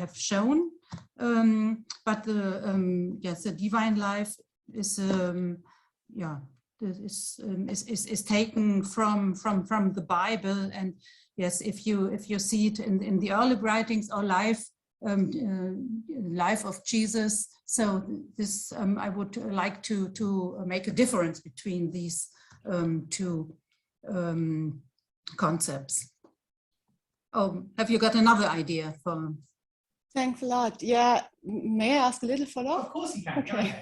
have shown, but the divine life is is taken from the Bible. And yes, if you see it in the early writings, or life of Jesus. So this I would like to make a difference between these two concepts. Oh, have you got another idea for? Thanks a lot. Yeah, may I ask a little follow-up? Of course you can. Okay.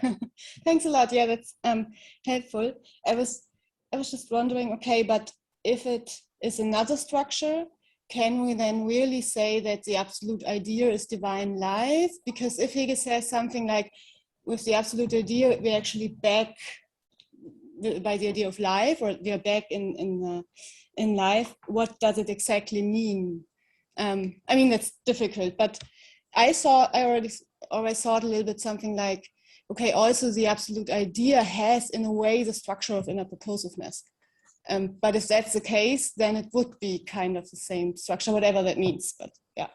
Thanks a lot. Yeah, that's helpful. I was just wondering, okay, but if it is another structure, can we then really say that the absolute idea is divine life? Because if Hegel says something like, with the absolute idea, we're actually back by the idea of life, or we are back in life, what does it exactly mean? I mean, that's difficult, but I always thought a little bit something like, okay, also the absolute idea has in a way the structure of inner purposiveness. But if that's the case, then it would be kind of the same structure, whatever that means, but yeah.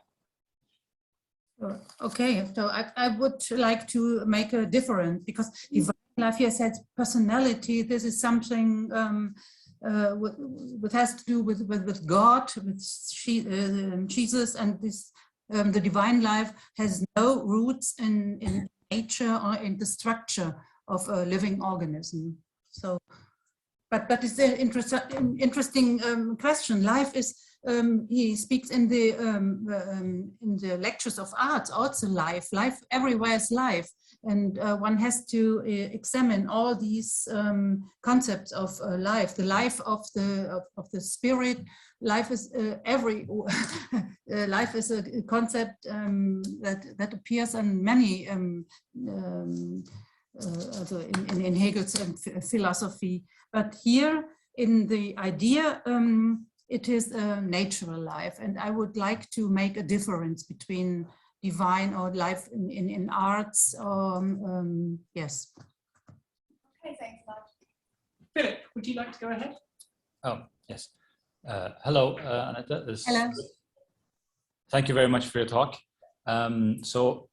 Okay, so I would like to make a difference, because divine life here says personality. This is something what has to do with God, with Jesus, and this the divine life has no roots in nature or in the structure of a living organism. So, but it's an interesting question. Life is. He speaks in the lectures of arts also life everywhere is life, and one has to examine all these concepts of life, the life of the spirit. Life is life is a concept that appears in many also in Hegel's philosophy, but here in the idea it is a natural life, and I would like to make a difference between divine or life in arts. Yes. Okay, thanks a lot. Philip, would you like to go ahead? Oh, yes. Hello, Annette. Hello. Thank you very much for your talk. So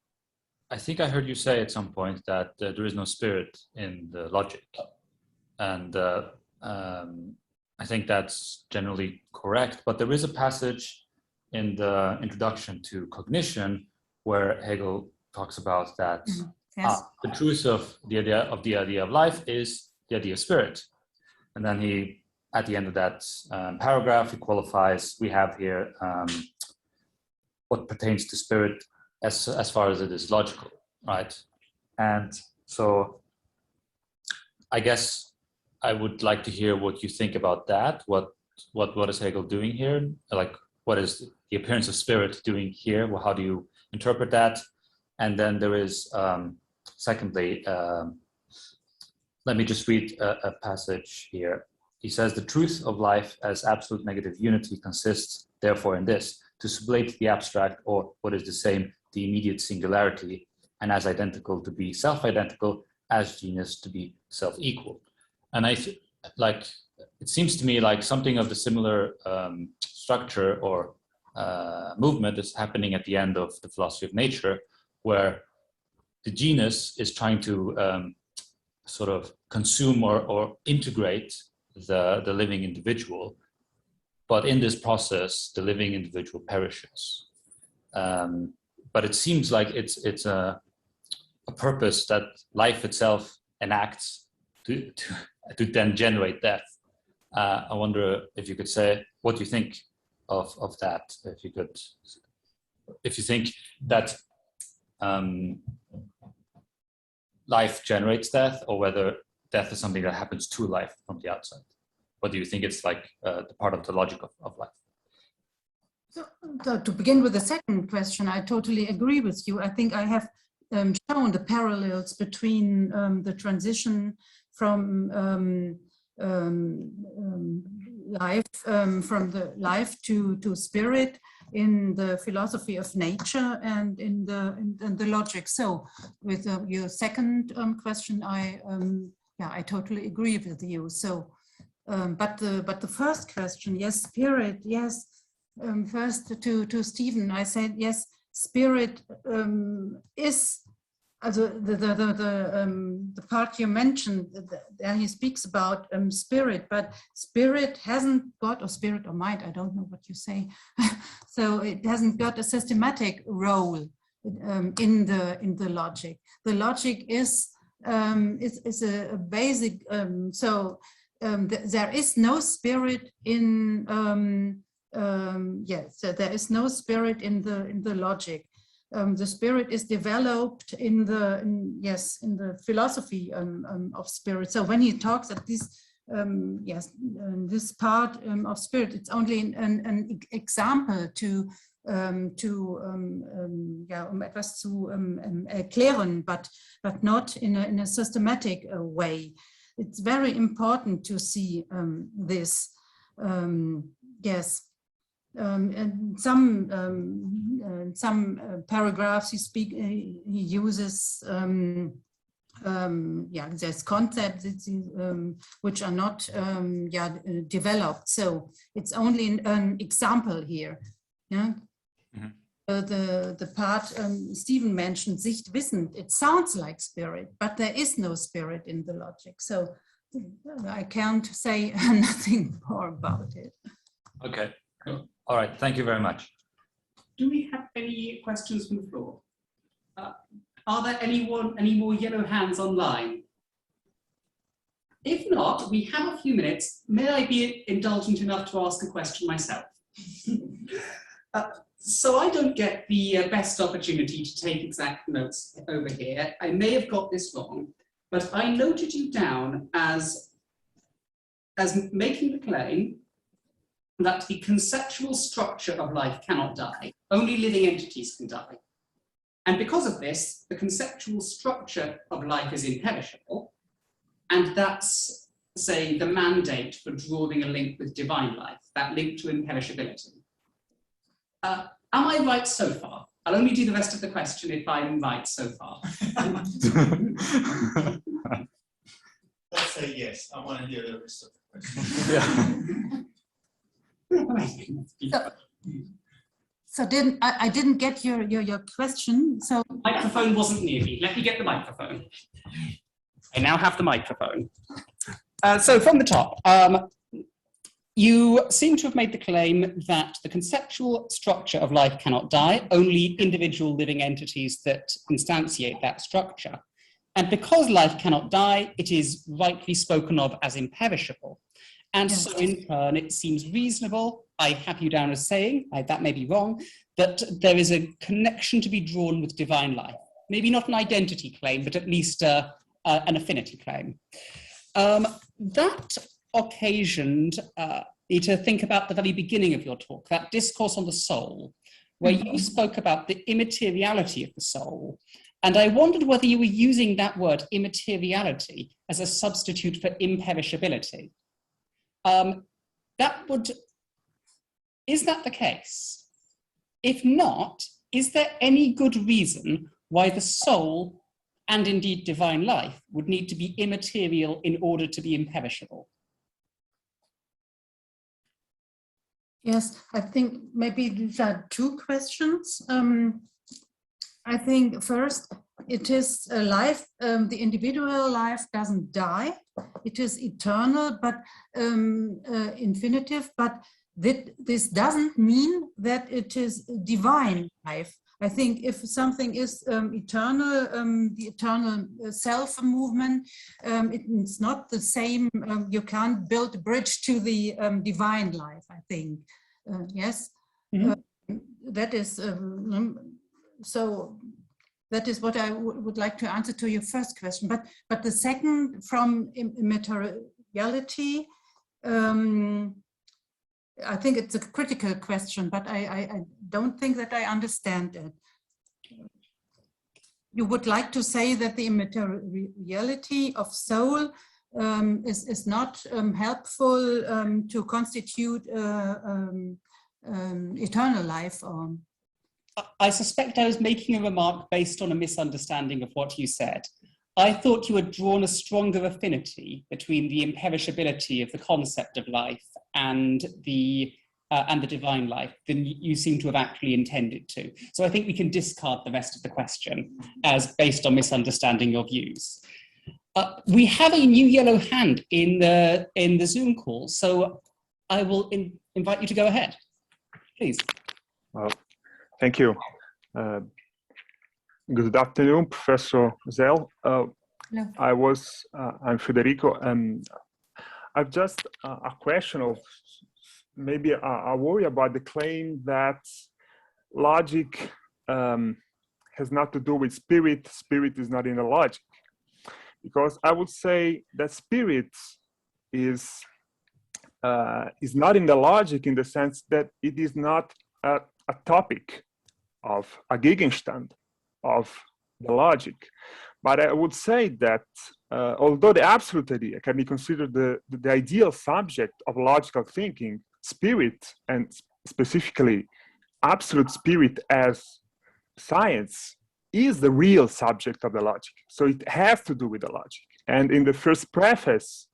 I think I heard you say at some point that there is no spirit in the logic. And I think that's generally correct, but there is a passage in the introduction to cognition where Hegel talks about that Yes. the truth of the idea of life is the idea of spirit. And then he, at the end of that paragraph, he qualifies, we have here what pertains to spirit as far as it is logical, right? And so I guess I would like to hear what you think about that. What is Hegel doing here? Like, what is the appearance of spirit doing here? Well, how do you interpret that? And then there is, secondly, let me just read a passage here. He says, the truth of life as absolute negative unity consists, therefore, in this: to sublate the abstract, or what is the same, the immediate singularity, and as identical to be self-identical as genus to be self-equal. And it seems to me like something of the similar structure or movement is happening at the end of the philosophy of nature, where the genus is trying to sort of consume or integrate the living individual. But in this process, the living individual perishes. But it seems like it's a purpose that life itself enacts to then generate death. I wonder if you could say what you think of that, if you think that life generates death, or whether death is something that happens to life from the outside. What do you think it's like the part of the logic of life? So to begin with the second question, I totally agree with you. I think I have shown the parallels between the transition from life to spirit in the philosophy of nature and in the logic. So with your second question, I totally agree with you. So but the first question, yes, spirit, yes. First to Stephen, I said yes. Spirit is the part you mentioned. There he speaks about spirit, but spirit hasn't got, or spirit or mind, I don't know what you say. So it hasn't got a systematic role in the logic. The logic is a basic. There is no spirit in. Yes, so there is no spirit in the logic. The spirit is developed in the philosophy of spirit. So when he talks at this, this part of spirit, it's only an example etwas zu erklären, but not in a systematic way. It's very important to see this. Yes. And some paragraphs he uses there's concepts which are not developed. So it's only an example here. Yeah. Mm-hmm. The part Stephen mentioned, Sicht wissend, it sounds like spirit, but there is no spirit in the logic. So I can't say nothing more about it. Okay. All right, thank you very much. Do we have any questions from the floor? Are there any more yellow hands online? If not, we have a few minutes. May I be indulgent enough to ask a question myself? So I don't get the best opportunity to take exact notes over here. I may have got this wrong, but I noted you down as making the claim that the conceptual structure of life cannot die. Only living entities can die. And because of this, the conceptual structure of life is imperishable. And that's, say, the mandate for drawing a link with divine life, that link to imperishability. Am I right so far? I'll only do the rest of the question if I'm right so far. Let's say yes. I want to hear the rest of the question. So I didn't get your question. So the microphone wasn't near me. Let me get the microphone. I now have the microphone. So from the top, you seem to have made the claim that the conceptual structure of life cannot die, only individual living entities that instantiate that structure. And because life cannot die, it is rightly spoken of as imperishable. And yes. So in turn, it seems reasonable, I have you down as saying, that may be wrong, that there is a connection to be drawn with divine life. Maybe not an identity claim, but at least an affinity claim. That occasioned me to think about the very beginning of your talk, that discourse on the soul, where you spoke about the immateriality of the soul. And I wondered whether you were using that word immateriality as a substitute for imperishability. Is that the case? If not, is there any good reason why the soul and indeed divine life would need to be immaterial in order to be imperishable? Yes, I think maybe these are two questions. I think first, it is a life, the individual life doesn't die. It is eternal, but infinitive, but this doesn't mean that it is divine life. I think if something is eternal, the eternal self movement, it's not the same. You can't build a bridge to the divine life, I think. Yes, that is so. That is what I would like to answer to your first question. But the second, from immateriality, I think it's a critical question, but I don't think that I understand it. You would like to say that the immateriality of soul is not helpful to constitute eternal life? Or? I suspect I was making a remark based on a misunderstanding of what you said. I thought you had drawn a stronger affinity between the imperishability of the concept of life and the divine life than you seem to have actually intended to. So I think we can discard the rest of the question as based on misunderstanding your views. We have a new yellow hand in the Zoom call, so I will invite you to go ahead, please. Well, thank you. Good afternoon, Professor Sell. I'm Federico, and I've just a question of maybe a worry about the claim that logic has not to do with spirit. Spirit is not in the logic, because I would say that spirit is not in the logic in the sense that it is not a topic of a Gegenstand of the logic. But I would say that although the absolute idea can be considered the ideal subject of logical thinking, spirit, and specifically absolute spirit as science, is the real subject of the logic. So it has to do with the logic. And in the first preface,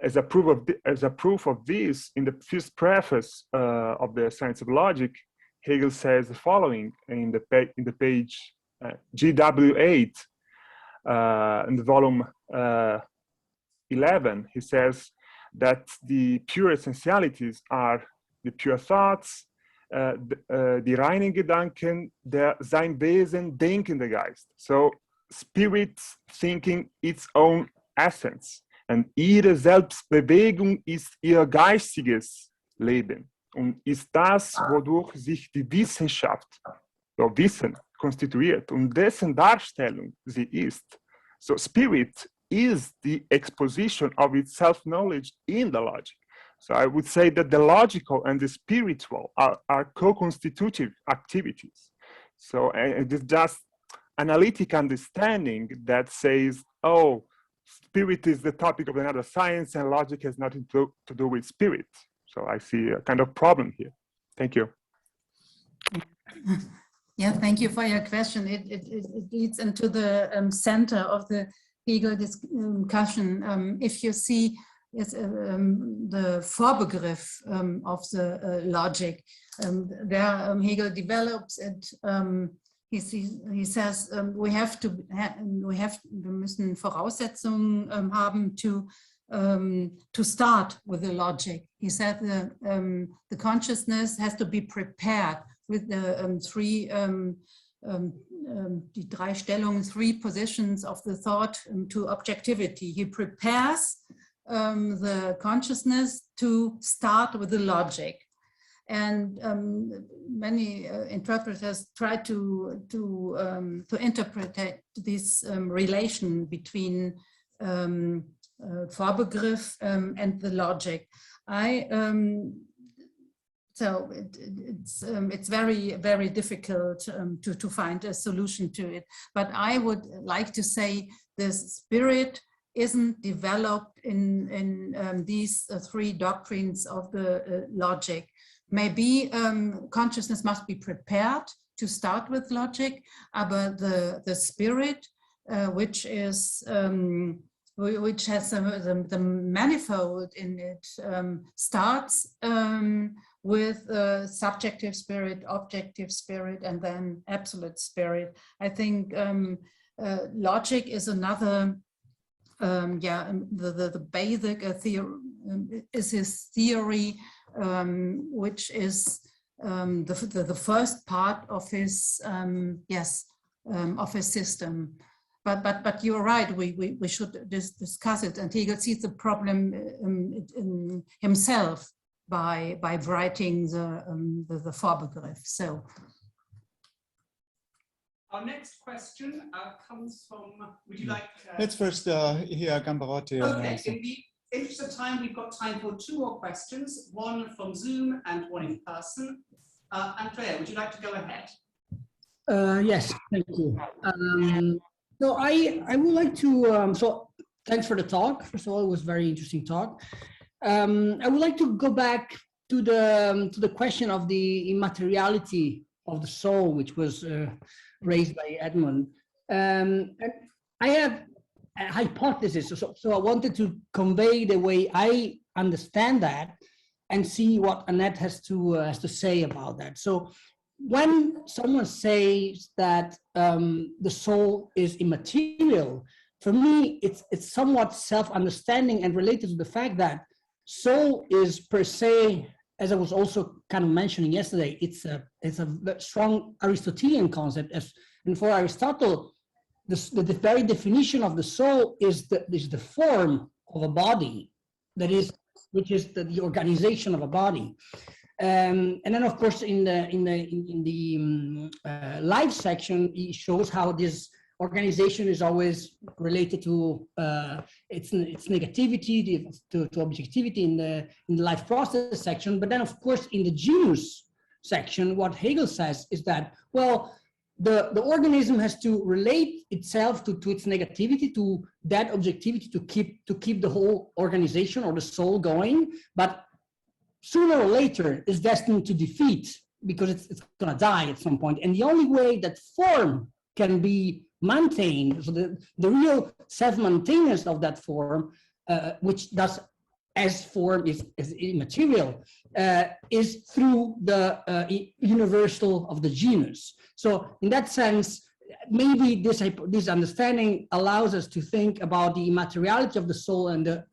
as a proof of this, in the first preface of the Science of Logic, Hegel says the following in the page GW8 in the volume 11. He says that the pure essentialities are the pure thoughts, die reinen Gedanken, der sein Wesen denkende Geist. So spirit thinking its own essence. Und ihre Selbstbewegung ist ihr geistiges Leben. Und ist das, wodurch sich die Wissenschaft, so Wissen, konstituiert und dessen Darstellung sie ist. So spirit is the exposition of its self-knowledge in the logic. So I would say that the logical and the spiritual are co-constitutive activities. So it is just analytic understanding that says, oh, spirit is the topic of another science and logic has nothing to do with spirit. So I see a kind of problem here. Thank you. Yeah, thank you for your question. It leads into the center of the Hegel discussion. If you see the Vorbegriff of the logic, there Hegel develops it. He says wir müssen Voraussetzungen haben to start with the logic. He said the consciousness has to be prepared with the three positions of the thought to objectivity. He prepares the consciousness to start with the logic. And many interpreters try to interpret this relation between Vorbegriff and the logic. So it's very, very difficult to find a solution to it. But I would like to say the spirit isn't developed in these three doctrines of the logic. Maybe consciousness must be prepared to start with logic, but the spirit, which is which has the manifold in it, starts with subjective spirit, objective spirit, and then absolute spirit. I think logic is another, the basic theory is his theory, which is the first part of his of his system. But you're right. We should discuss it. And Hegel sees the problem in himself by writing the Vorbegriff. So. Our next question comes from, would you like to... Let's first hear Gambarotti. Okay, in the interest of time, we've got time for 2 more questions, one from Zoom and one in person. Andrea, would you like to go ahead? Yes, thank you. So I would like to, so thanks for the talk. First of all, it was a very interesting talk. I would like to go back to the question of the immateriality of the soul, which was raised by Edmund. And I have a hypothesis, so I wanted to convey the way I understand that and see what Annette has to say about that. So when someone says that the soul is immaterial, for me, it's somewhat self-understanding and related to the fact that soul is per se, as I was also kind of mentioning yesterday, it's a strong Aristotelian concept. And for Aristotle, the very definition of the soul is the form of a body, which is the organization of a body. And then, of course, in the life section, he shows how this organization is always related to its negativity, to objectivity in the life process section. But then, of course, in the genus section, what Hegel says is that, well, the organism has to relate itself to its negativity, to that objectivity, to keep the whole organization or the soul going. But sooner or later is destined to defeat because it's going to die at some point. And the only way that form can be maintained, so the real self-maintenance of that form, which does as form is immaterial, is through the universal of the genus. So in that sense, maybe this understanding allows us to think about the immateriality of the soul and the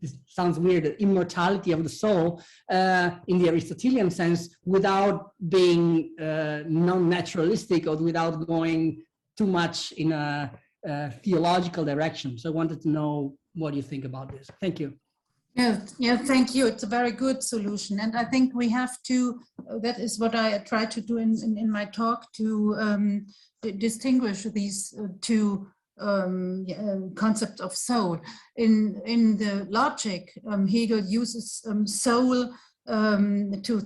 it sounds weird, the immortality of the soul in the Aristotelian sense, without being non-naturalistic or without going too much in a theological direction. So I wanted to know what you think about this. Thank you. Yeah, thank you. It's a very good solution. And I think we have to, that is what I try to do in my talk, to distinguish these two concepts of soul. In the logic, Hegel uses soul to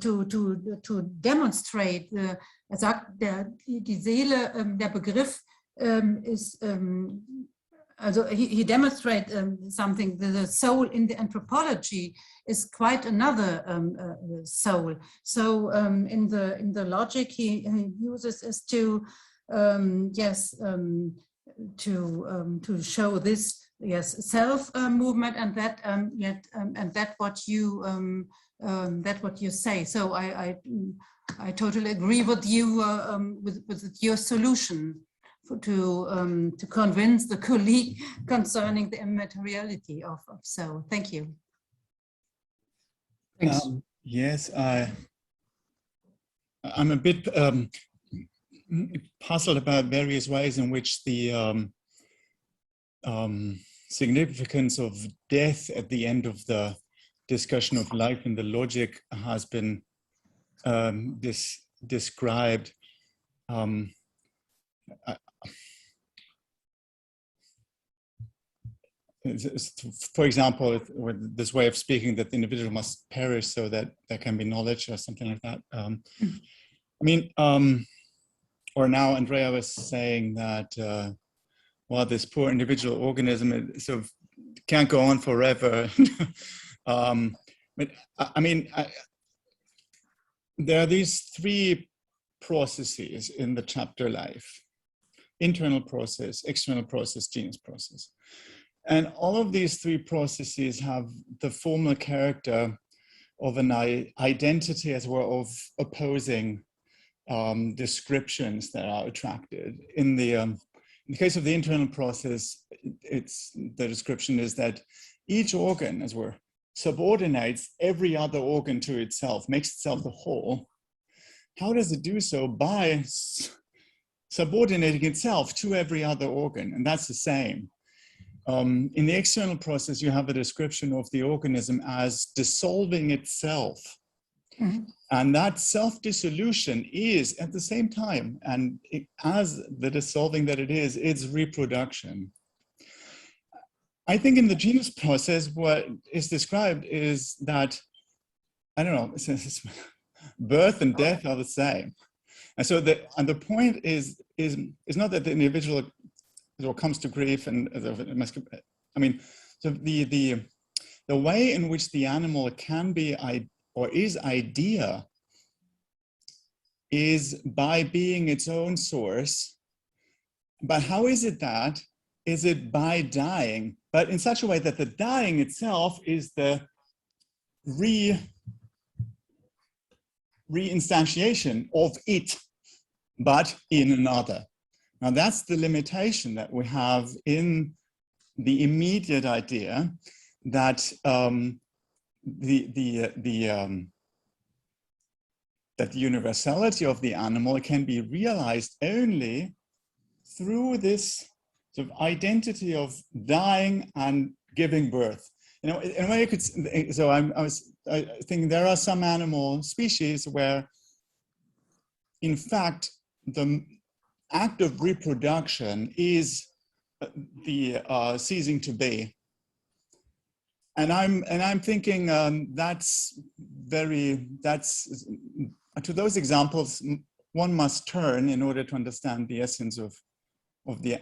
demonstrate, er sagt, die Seele, der Begriff ist, also he demonstrates something. The soul in the anthropology is quite another soul. So in the logic, he uses is to to show this self movement, and that and that what you say. So I totally agree with you with your solution to convince the colleague concerning the immateriality of soul. Thank you. Thanks. Yes, I'm a bit puzzled about various ways in which the significance of death at the end of the discussion of life in the logic has been described. For example, with this way of speaking that the individual must perish so that there can be knowledge or something like that. I mean, or now Andrea was saying that, well, this poor individual organism sort of can't go on forever. But I mean, there are these three processes in the chapter life: internal process, external process, genus process. And all of these three processes have the formal character of an identity, as well, of opposing descriptions that are attracted. In the case of the internal process, the description is that each organ, as were, subordinates every other organ to itself, makes itself the whole. How does it do so? By subordinating itself to every other organ, and that's the same. In the external process, you have a description of the organism as dissolving itself. Mm-hmm. And that self-dissolution is, at the same time, and as the dissolving that it is, its reproduction. I think in the genus process, what is described is that, I don't know, birth and death are the same. And so the point is not that the individual comes to grief and, I mean, so the way in which the animal can be or is idea is by being its own source. But how is it that? Is it by dying, but in such a way that the dying itself is the reinstantiation of it, but in another. Now that's the limitation that we have in the immediate idea, that that the universality of the animal can be realized only through this sort of identity of dying and giving birth. You know, in a way you could, so I was thinking there are some animal species where, in fact, the act of reproduction is the ceasing to be. And I'm thinking to those examples one must turn in order to understand the essence of the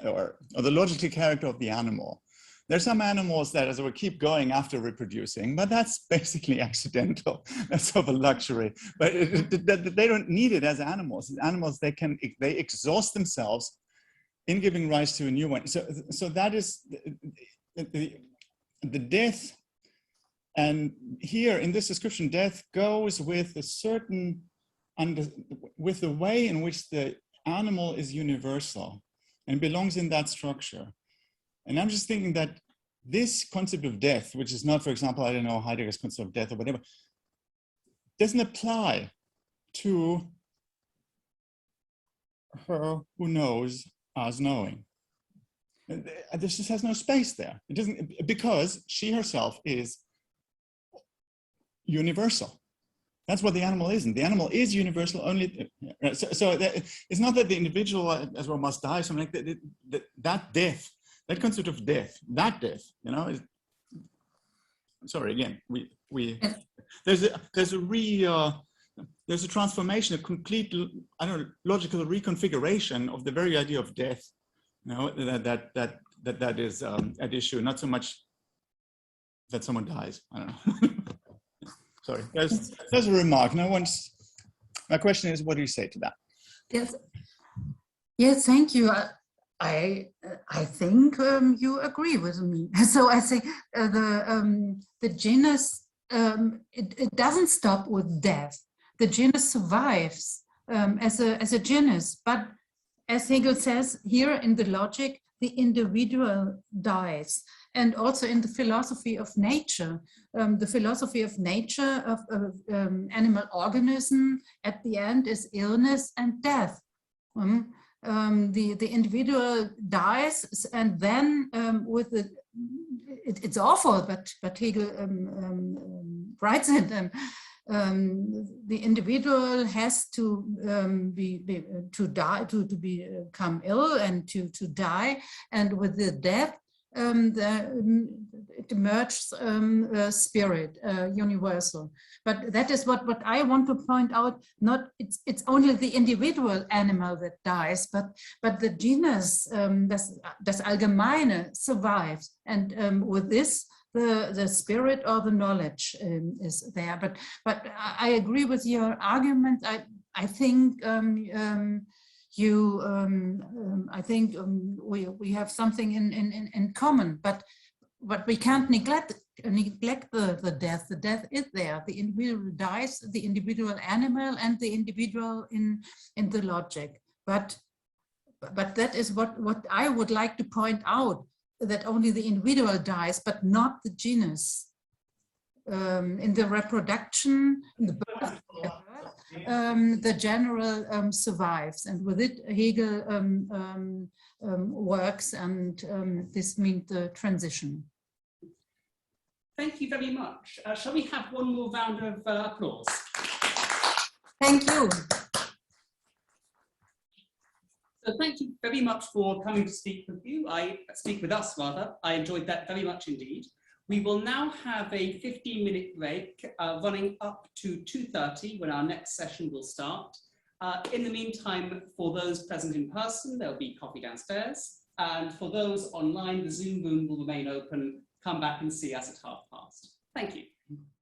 logical character of the animal. There's some animals that, as it were, keep going after reproducing, but that's basically accidental. That's sort of a luxury. But they don't need it as animals. As animals, they exhaust themselves in giving rise to a new one. So that is the death. And here in this description, death goes with a certain, with the way in which the animal is universal and belongs in that structure. And I'm just thinking that this concept of death, which is not, for example, I don't know, Heidegger's concept of death or whatever, doesn't apply to her who knows as knowing. This just has no space there. It doesn't, because she herself is universal. That's what the animal is, and the animal is universal only. So it's not that the individual as well must die. Something like that death, that concept of death, that death, you know. Sorry, again, there's a transformation, a complete, I don't know, logical reconfiguration of the very idea of death. You know, that is at issue. Not so much that someone dies. I don't know. Sorry, there's a remark. My question is, what do you say to that? Yes, thank you. I think you agree with me. So I say the genus, it doesn't stop with death. The genus survives as a genus, but as Hegel says here in the logic, the individual dies. And also in the philosophy of nature, of animal organism at the end is illness and death. The individual dies, and then with it's awful, but Hegel writes it. The individual has to become ill and to die, and with the death, it emerges spirit, universal. But that is what I want to point out. Not it's only the individual animal that dies, but the genus, das Allgemeine survives, and with this the spirit or the knowledge is there. But I agree with your argument. I think we have something in common, but we can't neglect the death. The death is there. The individual dies, the individual animal and the individual in the logic. But that is what I would like to point out, that only the individual dies, but not the genus. In the reproduction, in the birth, the general survives, and with it Hegel works, and this means the transition. Thank you very much. Shall we have one more round of applause? Thank you. So thank you very much for coming to speak with us rather. I enjoyed that very much indeed. We will now have a 15-minute break running up to 2:30 when our next session will start. In the meantime, for those present in person, there'll be coffee downstairs. And for those online, the Zoom room will remain open. Come back and see us at past. Thank you.